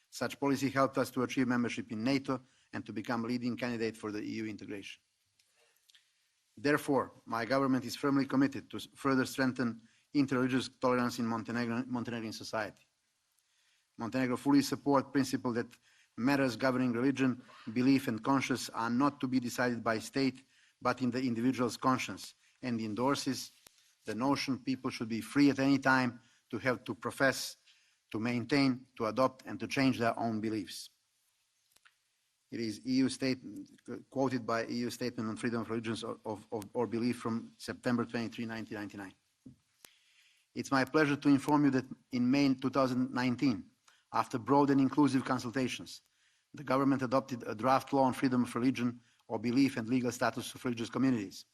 Such policy helped us to achieve membership in NATO and to become a leading candidate for the EU integration. Therefore, my government is firmly committed to further strengthen interreligious tolerance in Montenegrin society. Montenegro fully supports the principle that matters governing religion, belief, and conscience are not to be decided by state, but in the individual's conscience, and endorses the notion people should be free at any time to have to profess, to maintain, to adopt, and to change their own beliefs. It is quoted by EU Statement on Freedom of Religions or Belief from September 23, 1999. It's my pleasure to inform you that in May 2019, after broad and inclusive consultations, the government adopted a draft law on freedom of religion or belief and legal status of religious communities.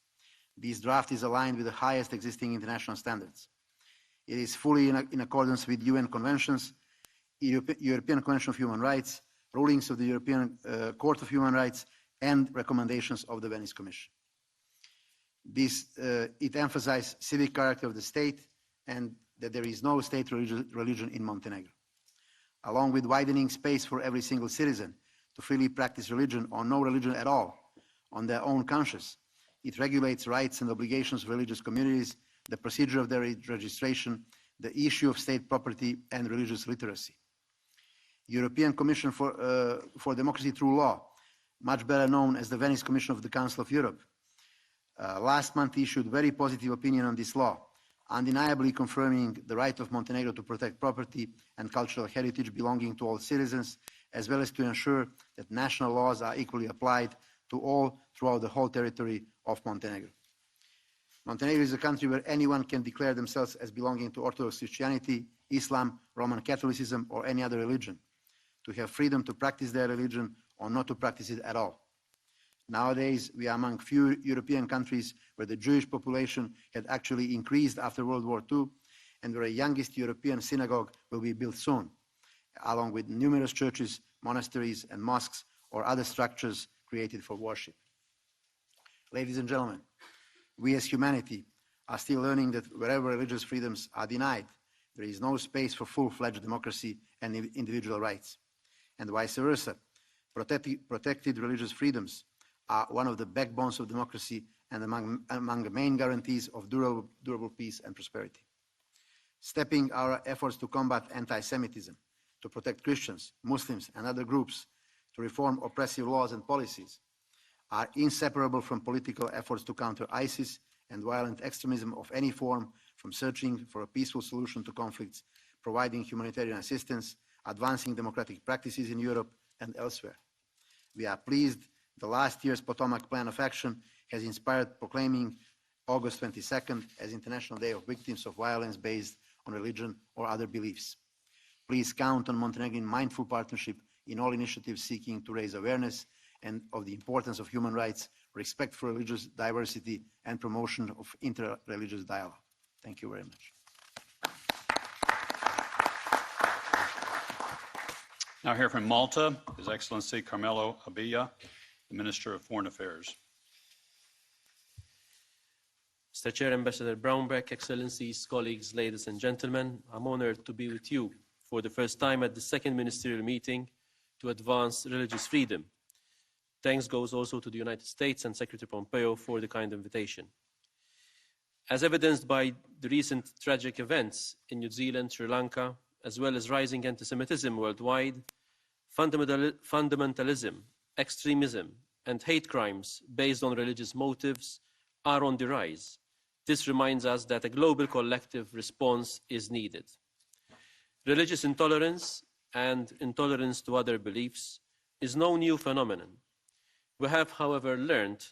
This draft is aligned with the highest existing international standards. It is fully in accordance with UN conventions, European Convention of Human Rights, rulings of the European Court of Human Rights, and recommendations of the Venice Commission. It emphasizes civic character of the state and that there is no state religion in Montenegro. Along with widening space for every single citizen to freely practice religion or no religion at all on their own conscience, it regulates rights and obligations of religious communities, the procedure of their registration, the issue of state property, and religious literacy. European Commission for Democracy Through Law, much better known as the Venice Commission of the Council of Europe, last month issued very positive opinion on this law, undeniably confirming the right of Montenegro to protect property and cultural heritage belonging to all citizens, as well as to ensure that national laws are equally applied to all throughout the whole territory of Montenegro. Montenegro is a country where anyone can declare themselves as belonging to Orthodox Christianity, Islam, Roman Catholicism, or any other religion, to have freedom to practice their religion or not to practice it at all. Nowadays, we are among few European countries where the Jewish population had actually increased after World War II, and where a youngest European synagogue will be built soon, along with numerous churches, monasteries, and mosques, or other structures created for worship. Ladies and gentlemen, we as humanity are still learning that wherever religious freedoms are denied, there is no space for full-fledged democracy and individual rights. And vice versa, protected religious freedoms are one of the backbones of democracy and among the main guarantees of durable peace and prosperity. Stepping our efforts to combat anti-Semitism, to protect Christians, Muslims, and other groups, to reform oppressive laws and policies, are inseparable from political efforts to counter ISIS and violent extremism of any form, from searching for a peaceful solution to conflicts, providing humanitarian assistance, advancing democratic practices in Europe and elsewhere. We are pleased the last year's Potomac Plan of Action has inspired proclaiming August 22nd as International Day of Victims of Violence based on religion or other beliefs. Please count on Montenegrin mindful partnership in all initiatives seeking to raise awareness and of the importance of human rights, respect for religious diversity, and promotion of inter-religious dialogue. Thank you very much. Now hear from Malta, His Excellency Carmelo Abia, the Minister of Foreign Affairs. Mr. Chair, Ambassador Brownback, Excellencies, colleagues, ladies and gentlemen, I'm honored to be with you for the first time at the second ministerial meeting to advance religious freedom. Thanks goes also to the United States and Secretary Pompeo for the kind invitation. As evidenced by the recent tragic events in New Zealand, Sri Lanka, as well as rising anti-Semitism worldwide, fundamentalism, extremism, and hate crimes based on religious motives are on the rise. This reminds us that a global collective response is needed. Religious intolerance and intolerance to other beliefs is no new phenomenon. We have, however, learned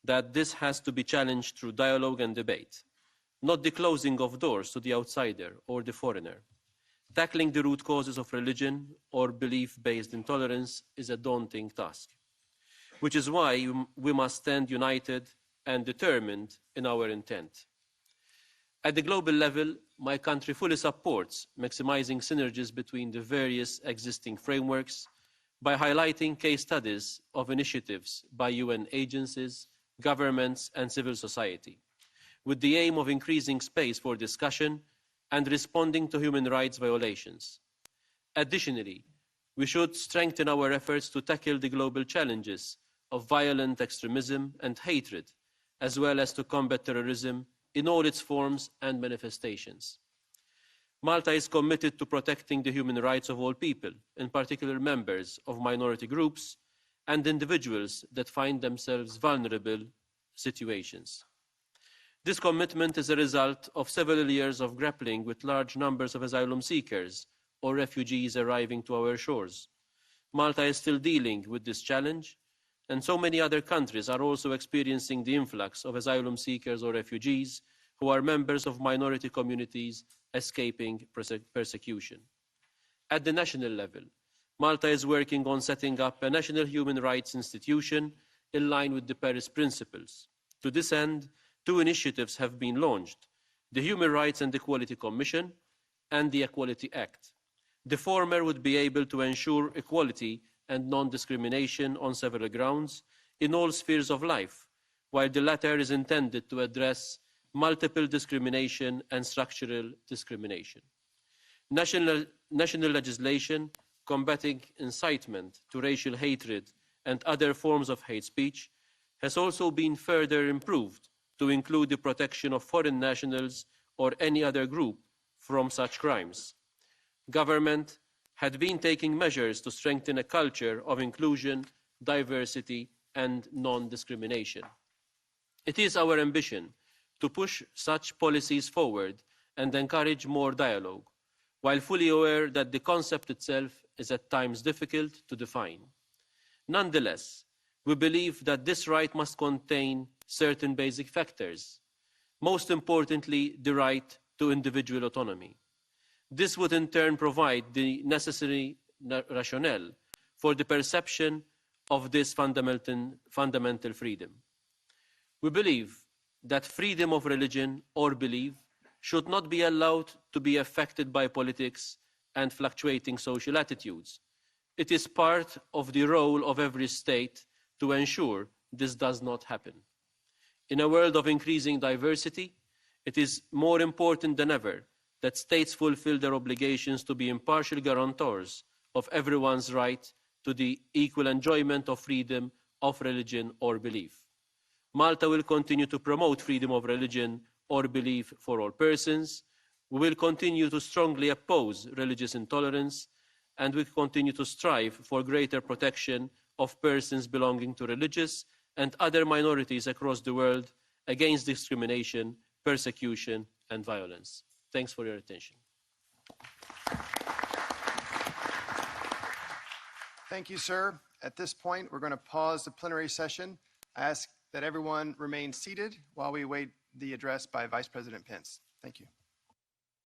that this has to be challenged through dialogue and debate, not the closing of doors to the outsider or the foreigner. Tackling the root causes of religion or belief-based intolerance is a daunting task, which is why we must stand united and determined in our intent. At the global level, my country fully supports maximizing synergies between the various existing frameworks by highlighting case studies of initiatives by UN agencies, governments, and civil society, with the aim of increasing space for discussion and responding to human rights violations. Additionally, we should strengthen our efforts to tackle the global challenges of violent extremism and hatred, as well as to combat terrorism in all its forms and manifestations. Malta is committed to protecting the human rights of all people, in particular members of minority groups and individuals that find themselves in vulnerable situations. This commitment is a result of several years of grappling with large numbers of asylum seekers or refugees arriving to our shores. Malta is still dealing with this challenge, and so many other countries are also experiencing the influx of asylum seekers or refugees who are members of minority communities escaping persecution. At the national level, Malta is working on setting up a national human rights institution in line with the Paris Principles. To this end, 2 initiatives have been launched: the Human Rights and Equality Commission and the Equality Act. The former would be able to ensure equality and non-discrimination on several grounds in all spheres of life, while the latter is intended to address multiple discrimination and structural discrimination. National legislation combating incitement to racial hatred and other forms of hate speech has also been further improved to include the protection of foreign nationals or any other group from such crimes. Government had been taking measures to strengthen a culture of inclusion, diversity, and non-discrimination. It is our ambition to push such policies forward and encourage more dialogue, while fully aware that the concept itself is at times difficult to define. Nonetheless, we believe that this right must contain certain basic factors, most importantly, the right to individual autonomy. This would in turn provide the necessary rationale for the perception of this fundamental freedom. We believe that freedom of religion or belief should not be allowed to be affected by politics and fluctuating social attitudes. It is part of the role of every state to ensure this does not happen. In a world of increasing diversity, it is more important than ever that states fulfill their obligations to be impartial guarantors of everyone's right to the equal enjoyment of freedom of religion or belief. Malta will continue to promote freedom of religion or belief for all persons. We will continue to strongly oppose religious intolerance, and we continue to strive for greater protection of persons belonging to religious and other minorities across the world against discrimination, persecution, and violence. Thanks for your attention. Thank you, sir. At this point, we're going to pause the plenary session. I ask that everyone remain seated while we await the address by Vice President Pence. Thank you.